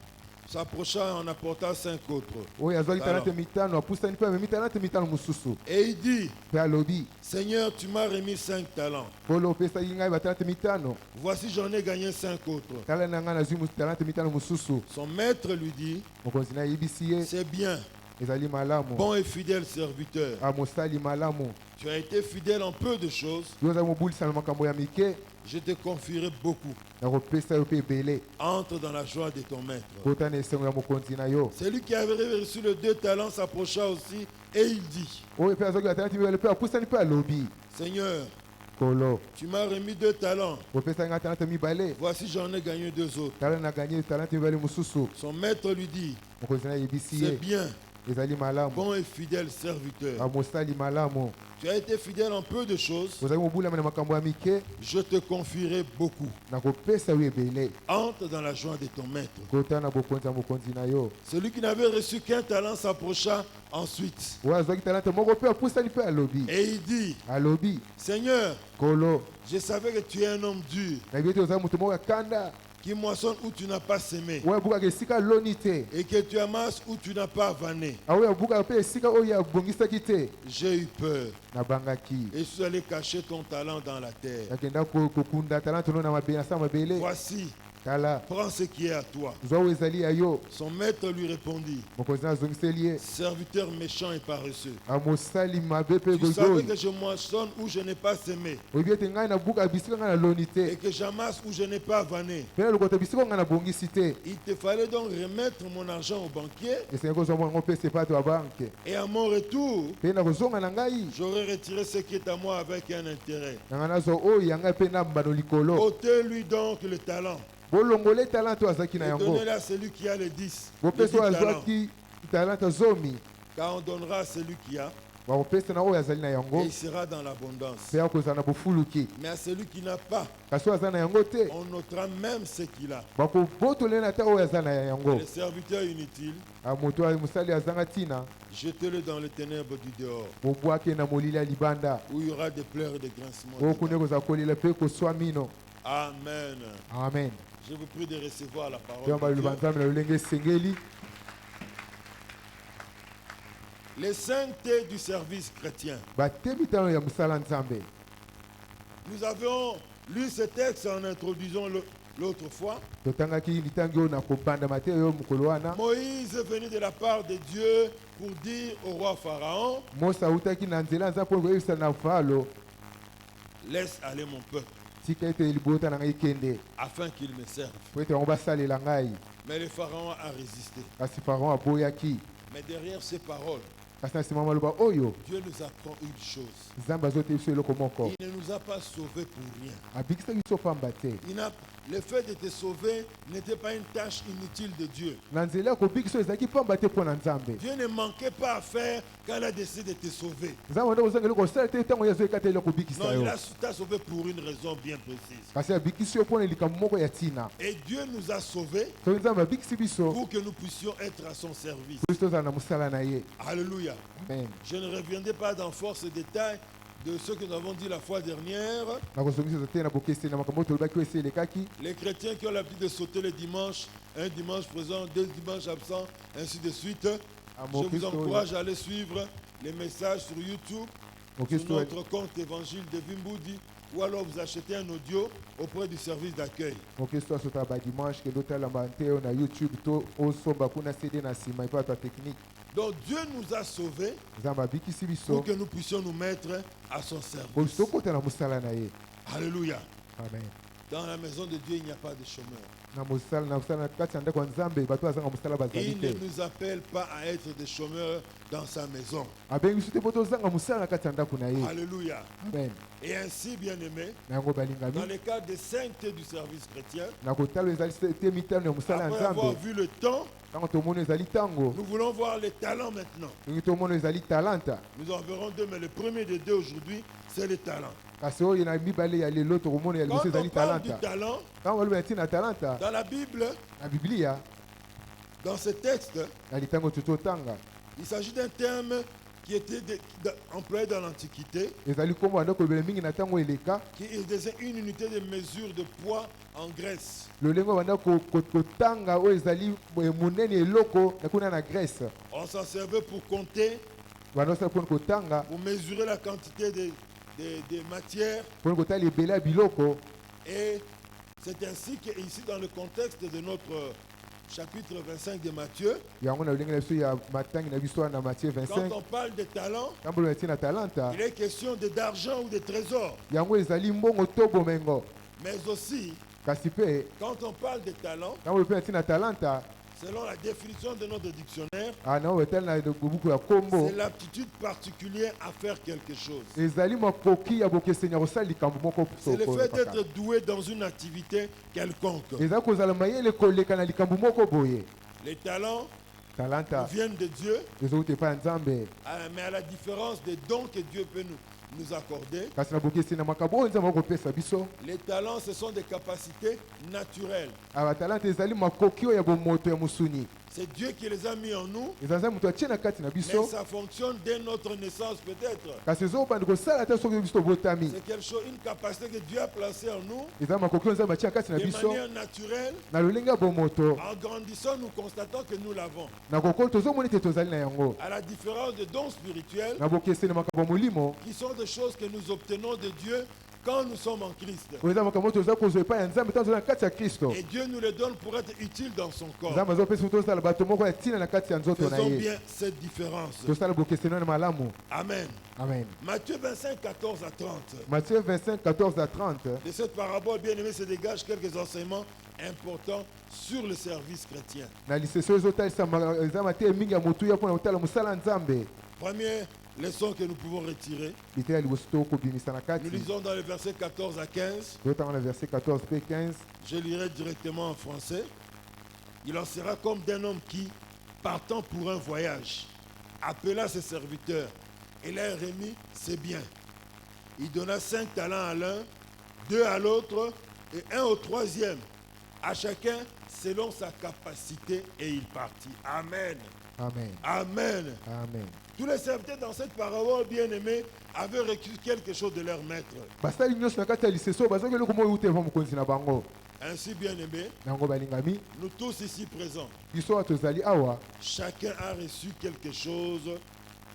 s'approcha en apportant 5 autres. oyo azwaki talente talents. mitano apusani mpe amemi talente mitano mosusu Et il dit, mpe alobi Seigneur, tu m'as remis 5 talents. polo opesaki ngai batalente mitano Voici, j'en ai gagné 5 autres. tala na ngai nazwi talente mitano mosusu. Son maître lui dit, mokonzi na yebisi ye c'est bien, ezali malamu bon et fidèle serviteur. amosali malamu Tu as été fidèle en peu de choses, yo ozali mobulisa na makambo ya mike je te confierai beaucoup. nakopesa yo mpe ebele Entre dans la joie de ton maître. kota na esengo ya mokonzi na yo. Celui qui avait reçu les 2 talents s'approcha aussi et il dit, oyo mpe azwaki batalente mibale mpe apusani mpe alobi Seigneur, kolo tu m'as remis 2 talents. opesaki ngai talente mibale Voici, j'en ai gagné 2 autres. tala na ganye talente mibale mosusu. Son maître lui dit, mokonzi na yebisi c'est ye bien, ezali malamu bon et fidèle serviteur. amosali malamu Tu as été fidèle en peu de choses, ozali mobulama na makambo ya mike je te confierai beaucoup. nakopesa yo ebele Entre dans la joie de ton maître. kota na bokonzi ya mokonzi na yo. Celui qui n'avait reçu qu'un talent s'approcha ensuite. oyo azwaki talente moko mpe apusani mpe alobi Et il dit, alobi Seigneur, kolo je savais que tu es un homme dur, nayebi ete ozali moto moko ya kanda qui moissonne où tu n'as pas semé, oyo abukaka esika aloni te et que tu amasses où tu n'as pas vanné. oyo abukaka mpe esika oyo abongisaki te. J'ai eu peur nabangaki et je suis allé cacher ton talent dans la terre. nakenda kokunda talente no na mabele na sa mabele. Voici, tala prends ce qui est à toi. zwa oyo ezali ya yo. Son maître lui répondit, mokonzi na azongiseli ye serviteur méchant et paresseux. amosali mabe mpe Tu savais gozoyi que je moissonne où je n'ai pas semé, oyebi ete ngai nabukaka bisika ngai naloni et te que j'amasse où je n'ai pas vanné. mpe na lokota bisika ngai nabongisi te. Il te fallait donc remettre mon argent au banquier, esengi kozwa mwango mpesa epai ya banke et à mon retour, mpe na kozonga na ngai j'aurais retiré ce qui est à moi avec un intérêt. na ngai nazwa oyo ya ngai mpe na mbano likolo. Ôtez-lui donc le talent bolongola talente oyo azalaki na et yango donnez-le à celui qui a les 10. bopesa oyo talents. azwaki talente zomi Car on donnera à celui qui a, bakopesa na oyo azali na et yango il sera dans l'abondance. mpe akozala na bofuluki. Mais à celui qui n'a pas, kasi oyo aza na yango te on notera même ce qu'il a. bakobotolela na ata oyo aza na yango. Le serviteur inutile, moto mosali azanga ntina jetez-le dans les ténèbres du dehors, bobwake na molili ya libanda où il y aura des pleurs et des grincements. oyo de kuna dents. ekozala kolela mpe koswa mino. Amen. amen. Je vous prie de recevoir la parole yamba de Dieu. liloba nzambe na lolenge esengeli. Les saintetés du service chrétien. bate mitano ya mosala nzambe. Nous avions lu ce texte en introduisant l'autre fois. totangaki litangi oyo na kobandama te oyo mokolo wana. Moïse venait de la part de Dieu pour dire au roi Pharaon, mose autaki na nzela nzambe mpo koyebisa na falo laisse aller mon peuple tika ete libota na ngai ekende afin qu'il me serve. po ete bango basalela ngai. Mais le Pharaon a résisté. kasi faron aboyaki. Mais derrière ces paroles, kasi na nsima maloba oyo Dieu nous apprend une chose. nzambe azote biso eloko moko. Il ne nous a pas sauvés pour rien. abikisaki biso pamba te. Le fait de te sauver n'était pas une tâche inutile de Dieu. na nzela ya kobikisa ezalaki pamba te mpo na nzambe. Dieu ne manquait pas à faire quand il a décidé de te sauver. nzambe nde kozanga eloko osala te ntango ye azoyeka eloko kobikisa Non, yo. il t'a sauvé pour une raison bien précise. kasi abikisi yo mpo na likambo moko ya ntina. Et Dieu nous a sauvés soki nzambe abikisi biso pour que nous puissions être à son service. kristo tozala na mosala na ye. Alléluia. amen. Je ne reviendrai pas dans force détails de ce que nous avons dit la fois dernière. nakozongisa te na bokeseni na makambo oyo tolobaki oyo esi elekaki. Les chrétiens qui ont l'habitude de sauter le dimanche, un dimanche présent, 2 dimanches absents, ainsi de suite. Je vous encourage à aller suivre les messages sur YouTube, sur notre compte évangile de Vimboudi, ou alors vous achetez un audio auprès du service d'accueil. mokristo asotala badimanche kende otalamba te oyo na youtube to osomba kuna cd na nsima epa bato ya technique. Donc Dieu nous a sauvés nzambe abikisi pour biso que nous puissions nous mettre à son service. po tokota na mosala na ye. Alléluia. amen. Dans la maison de Dieu, il n'y a pas de chômeurs. na mosala na kati ya ndako ya nzambe bato bazanga mosala bazali Il ne te. nous appelle pas à être des chômeurs dans sa maison. abengi biso te po tozanga mosala na kati ya ndako na ye. Alléluia. amen. Et ainsi, bien-aimés, na yango dans balingami le cadre des saintetés du service chrétien, na kotala ezali te mitano ya mosala ya après avoir nzambe. vu le temps, ntango tomona ezali ntango nous voulons voir les talents maintenant. ndenge tomona ezali talanta. Nous en verrons deux, mais le premier des deux aujourd'hui, c'est les talents. kasi oyo na mibale ya lelo tokomona ya Quand liboso on ezali parle du talanta. talent, ntango baloba ya ntina talanta dans la Bible, na biblia dans ce texte, na litango tototanga il s'agit d'un terme qui était employé dans l'Antiquité, ezali kombo bandeko ebele mingi na ntango eleka qui était une unité de mesure de poids en Grèce. lolenge banda kotanga oyo ezali monene eloko na kuna na Grèce On s'en servait pour compter, banda osala mpona kotanga pour mesurer la quantité de matière. mpona kotala ebele ya biloko. Et c'est ainsi qu'ici, dans le contexte de notre chapitre 25 de Matthieu, yango na lolenge na biso ya matangi na biso wana na Matthieu quand 25 on parle de talent, tambolo na na talanta il est question d'argent ou de trésor. yango ezali mbongo to bomengo, Mais aussi, kasi mpe quand on parle de talent, tambolo mpe na talanta selon la définition de notre dictionnaire, nango etali na buku ya kombo c'est l'aptitude particulière à faire quelque chose. ezali makoki ya bokeseni ya kosala likambo moko C'est le fait d'être doué dans une activité quelconque. ezali kozala mayele koleka na likambo moko boye. Les talents Talanta viennent de Dieu, ezouti epai ya Nzambe, mais à la différence des dons que Dieu peut nous accorder, kasi na bokeseni ya makambo oyo Nzambe akopesa biso. les talents, ce sont des capacités naturelles. Batalanta ezali makoki oyo ya bomoto ya mosuni, C'est Dieu qui les a mis en nous, ezali Nzambe moto atie na kati na mais biso, ça fonctionne dès notre naissance peut-être. kasi ezobanda kosala ata soki biso tobotami. C'est quelque chose, une capacité que Dieu a placée en nous Ezali makoki oyo Nzambe atie na kati na de biso manière naturelle. na lolenge ya bomoto. En grandissant, nous constatons que nous l'avons. Na kokolo tozomoni te tozali na yango, À la différence de dons spirituels, na bokeseni ya makambo ya molimo qui sont des choses que nous obtenons de Dieu quand nous sommes en Christ. oyo eza makambo oyo toza kozwa epai ya Nzambe ntango tozali na kati ya Kristo. Et Dieu nous les donne pour être utiles dans son corps. Nzambe azopesa biso tozala bato moko ya ntina na kati ya nzoto na Faisons ye. bien cette différence. Tosala bokeseni wana malamu. Amen. Amen. Matthieu 25, 14 à 30. Matthieu 25, 14 à 30. De cette parabole, bien aimé, se dégagent quelques enseignements importants sur le service chrétien. Na liseso ezotalisa eza mateya mingi ya motuya mpona kotala mosala ya Nzambe. Première leçon que nous pouvons retirer. Liteya liboso tokobimisa na Nous kati. lisons dans le verset 14 à 15. Totanga na verset 14 pe 15. Je lirai directement en français. Il en sera comme d'un homme qui, partant pour un voyage, appela ses serviteurs et leur remit ses biens. Il donna 5 talents à l'un, 2 à l'autre et 1 au troisième, à chacun selon sa capacité, et il partit. Amen. Amen. Amen. Amen. Tous les serviteurs dans cette parabole, bien-aimés, avaient reçu quelque chose de leur maître. Basali nyonso na kati ya liseso bazaki eloko moko euta eva mokonzi na bango. Ainsi, bien-aimés, Nango balingami nous tous ici présents, biso oyo tozali awa chacun a reçu quelque chose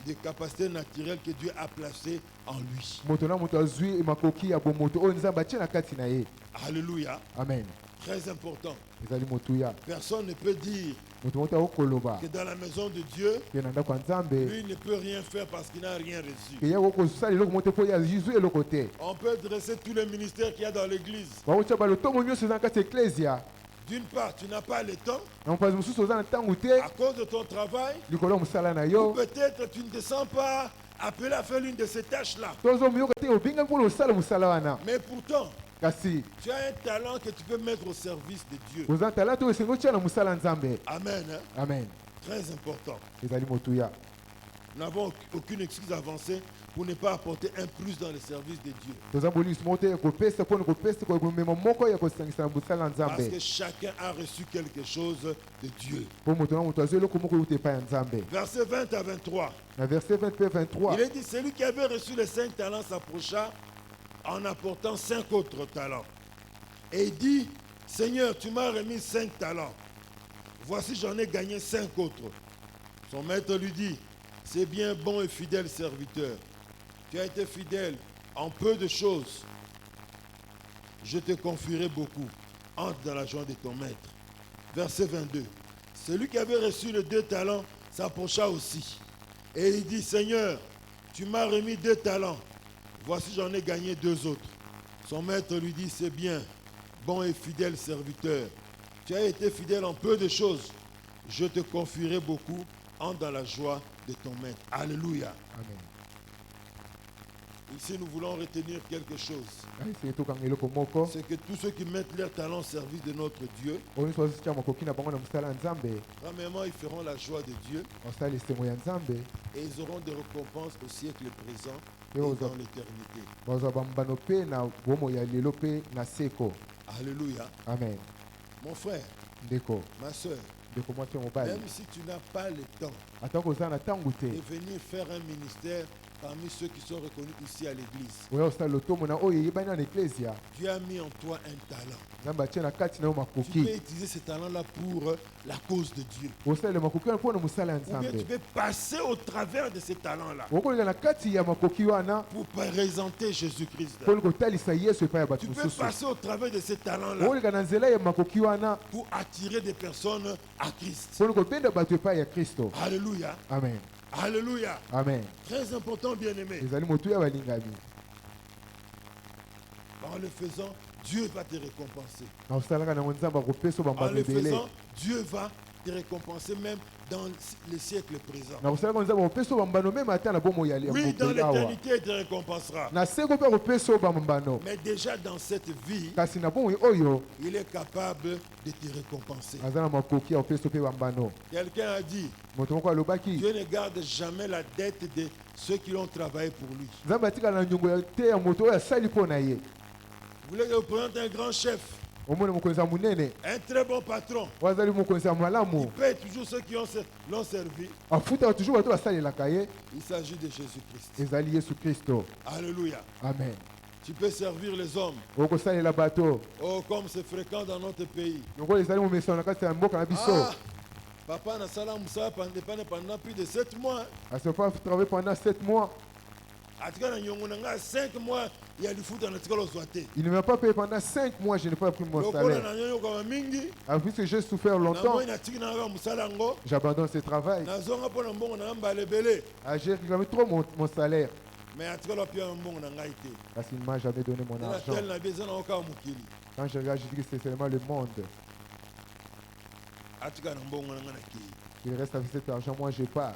de capacité naturelle que Dieu a placé en lui. moto na moto azwi makoki ya bomoto oyo Nzambe atie na kati na ye. Alléluia. Amen. Très important. Ezali motuya. Personne ne peut dire Moto moto akokoloba que dans la maison de Dieu, ke na ndako ya Nzambe lui ne peut rien faire parce qu'il n'a rien reçu. ke ye akokosala eloko moto mpo ye azwi eloko te. On peut dresser tous les ministères qu'il y a dans l'église. bakotia balotomo nyonso eza na kati ya eklesia. D'une part, tu n'as pas le temps na mopanzi mosusu oza na ntango te à cause de ton travail. likolo ya mosala na Ou yo. peut-être tu ne te sens pas appelé à faire l'une de ces tâches-là. tozomoyoka te obingami mpona osala mosala wana, Mais pourtant, kasi tu as un talent que tu peux mettre au service de Dieu. oza na talanta oyo esengi otia na mosala ya Nzambe. Amen. Hein? Amen. Très important. ezali motuya. Nous n'avons aucune excuse avancée pour ne pas apporter un plus dans le service de Dieu. toza bolisi moko te ya kopesa mpona kopesa komema moko ya kosangisa na mosala ya Parce que Nzambe, chacun a reçu quelque chose de Dieu. mpo moto na moto azwi eloko moko euta epai ya Nzambe. Verset 20 à 23. Na verset 20 pe 23 Il est dit, celui qui avait reçu les 5 talents s'approcha en apportant 5 autres talents. Et il dit, Seigneur, tu m'as remis 5 talents. Voici, j'en ai gagné 5 autres. Son maître lui dit, c'est bien, bon et fidèle serviteur. Tu as été fidèle en peu de choses. Je te confierai beaucoup. Entre dans la joie de ton maître. Verset 22. Celui qui avait reçu les 2 talents s'approcha aussi. Et il dit, Seigneur, tu m'as remis 2 talents. Voici, j'en ai gagné 2 autres. Son maître lui dit, c'est bien, bon et fidèle serviteur. Tu as été fidèle en peu de choses. Je te confierai beaucoup. Entre dans la joie de ton maître. Alléluia. Amen. Ici, nous voulons retenir quelque chose. esili tokanga eloko moko C'est que tous ceux qui mettent leur talent au service de notre Dieu, oyo nyonso bazotia makoki na bango na mosala ya Nzambe, premièrement, ils feront la joie de Dieu basala esengo ya Nzambe, et ils auront des récompenses au siècle présent et Et aux dans autres. l'éternité. bazwa bambano mpe na bomo ya lelo mpe na seko. Alléluia. Amen. Mon frère, Ndeko, ma soeur, ndeko mwasi mobali Même si tu n'as pas le temps ata kozala na ntango te de venir faire un ministère parmi ceux qui sont reconnus ici à l'église, oya osala lotomo na oyo eyebani na eklesia Dieu a mis en toi un talent. nzambe atie na kati na yo Tu peux makoki utiliser ce talent-là pour la cause de Dieu. osalela makoki wana mpo na mosala ya Ou bien tu nzambe peux passer au travers de ce talent-là okolinga na kati ya makoki wana pour présenter Jésus-Christ. mpona kotalisa yesu epai ya bato Tu peux mosusu passer au travers de ce talent-là okolinga na nzela ya makoki wana pour attirer des personnes à Christ. mpona kobenda bato epai ya kristo Alléluia. amen Alléluia. amen Très important, bien-aimé. ezali motu ya balingami En le faisant, Dieu va te récompenser. na osalaka nango nzambe akopesa En bambano le ebele faisant, Dieu va te récompenser même dans le siècle présent. na kosalaka nzambe akopesa bambano meme ata na bomo ya Oui, dans mokili awa l'éternité, il te récompensera. na seko mpe akopesa bambano Mais déjà dans cette vie, kasi na bomoi oyo il est capable de te récompenser. aza na makoki akopesa mpe bambano Quelqu'un a dit, moto moko alobaki Dieu ne garde jamais la dette de ceux qui ont travaillé pour lui. nzambe atikala na nyongo ya te ya moto oyo asali mpo na ye Vous voulez que je vous présente un grand chef, omoni mokonzi ya monene un très bon patron. oyo azali mokonzi ya Il malamu paye toujours ceux qui l'ont servi. afutaka toujours bato basalelaka ye Il s'agit de Jésus-Christ. ezali yesu kristo Alléluia. amen Tu peux servir les hommes. okosalela bato Oh, comme c'est fréquent dans notre pays. longola ezali momesano na kati ya mboka na biso Ah, papa n'a sala moussa pendant plus de 7 mois. asefa travaille pendant 7 mois Atika na nyongo na nga 5 mois ya lifuta na tika lo zwate. il ne m'a pas payé pendant 5 mois je n'ai pas pris mon Lokola salaire na nyongo kwa mingi. puisque j'ai souffert Na longtemps moi na tika na nga musala ngo. j'abandonne ce travail Na zonga pona mbongo na nga lebele. j'ai réclamé trop mon salaire Mais atika lo pia mbongo na nga ite. parce qu'il ne m'a jamais donné mon Na argent tel na beza na oka mukili. quand je regarde je dis que c'est seulement le monde Atika na mbongo na nga na ki. il reste avec cet argent moi je pars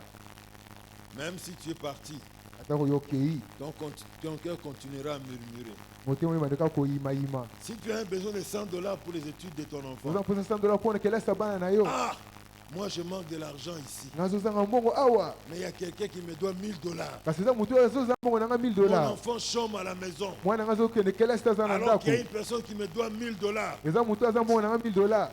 Même si tu es parti, atako yo okei ton cœur continuera à murmurer. motema oyo bandeka koyimayima Si tu as un besoin de 100 dollars pour les études de ton enfant, oza mposa 100 dollars mpona kelasa bana na yo ah, moi je manque de l'argent ici. nazozanga mbongo awa Mais il y a quelqu'un qui me doit 1000 dollars. kasi eza motu oyo azozanga mbongo nanga 1000 Mon dollars enfant chôme à la maison. mwana nanga azokende kelasi te aza na Alors ndako qu'il y a une personne qui me doit 1000 dollars. eza motu aza mbongo nanga 1000 dollars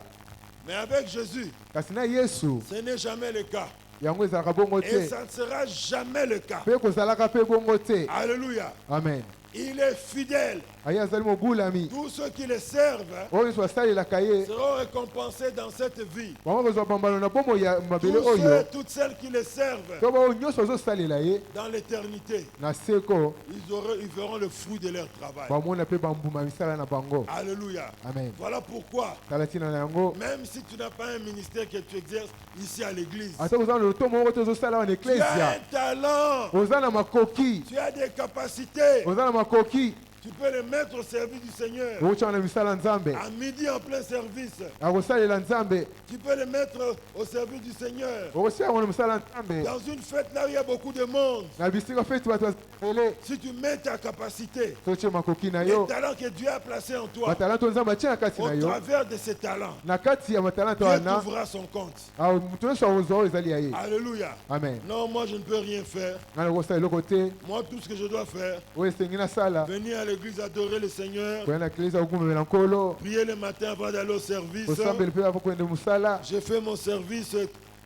Mais avec Jésus, kasi na yesu ce n'est jamais le cas. yango ezalaka bongo Et te ça ne sera jamais le cas. mpe kozalaka mpe bongo te Alléluia. amen Il est fidèle. aye azali mobulami Tous ceux qui le servent oyo nyonso asalelaka ye seront récompensés dans cette vie. bango kozwa bambano na bomoi ya mabele Tous ceux, oyo toutes celles qui le servent to baoyo nyonso bazosalela ye dans l'éternité, na seko ils verront le fruit de leur travail. bamona mpe bambuma misala na bango Alléluia. amen Voilà pourquoi, tala ntina na yango même si tu n'as pas un ministère que tu exerces ici à l'église, ata kozala na loto moko te ozosala wana tu as eklesia un talent, oza na makoki tu as des capacités, oza na makoki tu peux les mettre au service du Seigneur. okotya na misala ya nzambe À midi en plein service, akosalela nzambe tu peux les mettre au service du Seigneur. okosala yango na misala ya nzambe Dans une fête là où il y a beaucoup de monde, na bisika feti bato bazele si tu mets ta capacité, totye makoki na les yo talents que Dieu a placés en toi, batalante oyo nzambe atie na kati au na yo travers de ces talents, na kati ya matalante Dieu wana t'ouvrira son compte. moto nyonso akozwa oyo ezali ya ye Alléluia. amen Non, moi je ne peux rien faire. ngai nakosala eloko te Moi, tout ce que je dois faire, oyo esengi nasala venir à l'église adorer le Seigneur, koya na eklesi akokumemela nkolo prier le matin avant d'aller au service. kosambela mpe ava koyende mosala J'ai fait mon service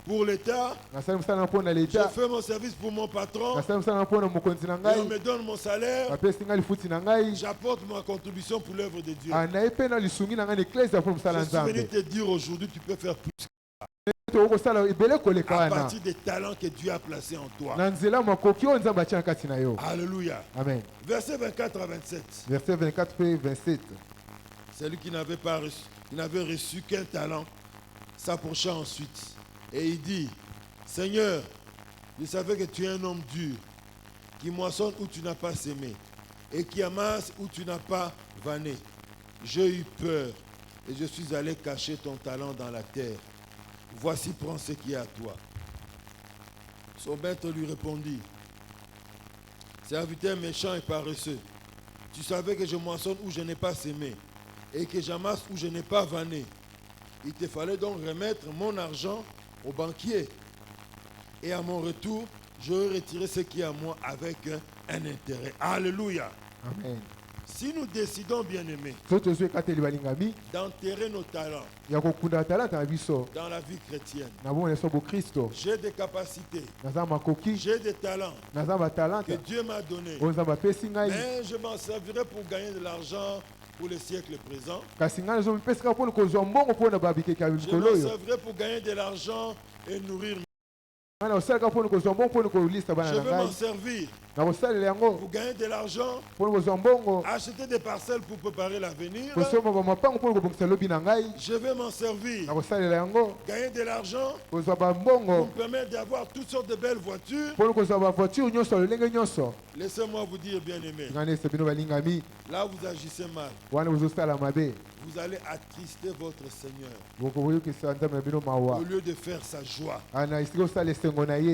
pour l'État. nasali mosala na mpo na J'ai leta fait mon service pour mon patron. nasali mosala na mpo na mokonzi na Et on ngai me donne mon salaire. bapesi ngai lifuti na ngai J'apporte ma contribution pour l'œuvre de Dieu. naye mpe na lisungi na ngai na eklesi ya mpo na mosala Je ya suis venu nzambe te dire aujourd'hui, tu peux faire plus okosala ebele koleka à wana partir des talents que Dieu a placés en toi. na nzela makoki oyo nzambe atia na kati na yo Alléluia. amen Verset 24 à 27. verset 24 mpe 27 Celui qui n'avait reçu qu'un talent s'approcha ensuite. Et il dit, Seigneur, je savais que tu es un homme dur, qui moissonne où tu n'as pas sémé, et qui amasse où tu n'as pas vanné. J'ai eu peur, et je suis allé cacher ton talent dans la terre. Voici, prends ce qui est à toi. Son maître lui répondit, serviteur méchant et paresseux, tu savais que je moissonne où je n'ai pas sémé, et que j'amasse où je n'ai pas vanné. Il te fallait donc remettre mon argent au banquier. Et à mon retour, j'aurai retiré ce qui est à moi avec un intérêt. Alléluia. amen Si nous décidons, bien aimés, d'enterrer nos talents dans la vie chrétienne, j'ai des capacités, j'ai des talents que Dieu m'a donnés, mais je m'en servirai pour gagner de l'argent pour le siècle présent. Je m'en servirai pour gagner de l'argent et nourrir. Je veux m'en servir pour gagner de l'argent, acheter des parcelles pour préparer l'avenir. Je vais m'en servir, gagner de l'argent pour me permettre d'avoir toutes sortes de belles voitures. Laissez-moi vous dire, bien aimé, là vous agissez mal. Vous allez attrister votre Seigneur au lieu de faire sa joie.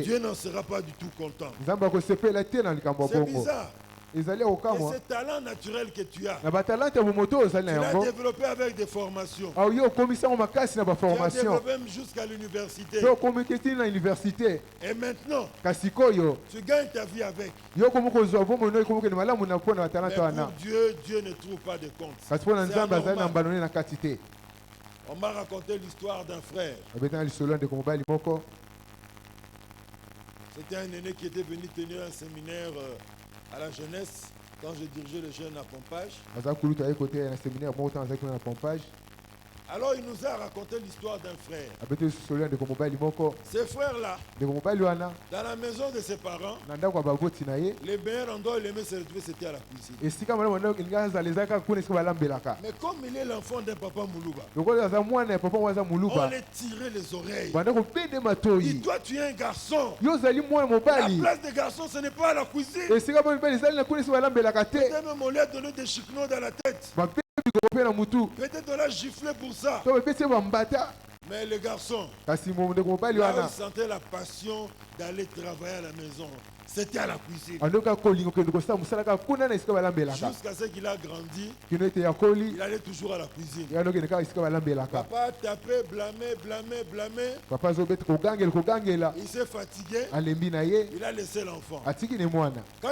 Dieu n'en sera pas du tout content. C'est bizarre. Et ce talent naturel que tu as, tu l'as développé avec des formations. Tu l'as développé même jusqu'à l'université. Et maintenant, tu gagnes ta vie avec. Mais pour Dieu, Dieu ne trouve pas de compte. C'est anormal. On m'a raconté l'histoire d'un frère. C'était un aîné qui était venu tenir un séminaire à la jeunesse quand je dirigeais les jeunes à Pompage. Alors il nous a raconté l'histoire d'un frère. Ce frère-là, dans la maison de ses parents, les meilleurs endroits où il aimait se retrouver, c'était à la cuisine. Mais comme il est l'enfant d'un papa Moulouba, on les tirait les oreilles. Et toi, tu es un garçon. La place des garçons, ce n'est pas à la cuisine. Peut-être même on lui a donné des chicots dans la tête. Peut-être on l'a giflé pour ça. Mais le garçon, là où il sentait la passion d'aller travailler à la maison, c'était à la cuisine. Jusqu'à ce qu'il a grandi, il allait toujours à la cuisine. Papa tapait, blâmé. Il s'est fatigué. Il a laissé l'enfant. Quand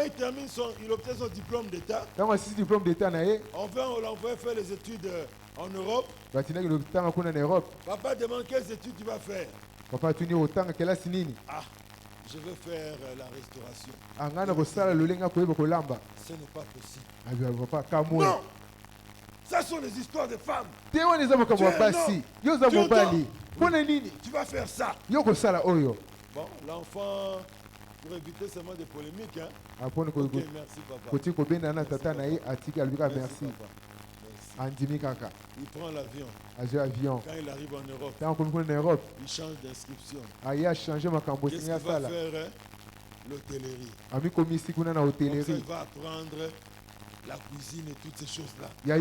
il termine il obtient son diplôme d'état. On va l'envoyer faire les études en Europe. Papa demande quelles études tu vas faire. Je veux faire la restauration. Ce n'est pas possible. Non! Ça sont les histoires de femmes. Tu vas faire ça. Bon, l'enfant, pour éviter seulement des polémiques, hein? Ok, merci papa. Merci, papa. Il prend l'avion. Quand il arrive en Europe, il change d'inscription. Qu'est-ce qu'il va faire? L'hôtellerie. Donc ça, il va apprendre la cuisine et toutes ces choses-là. Papa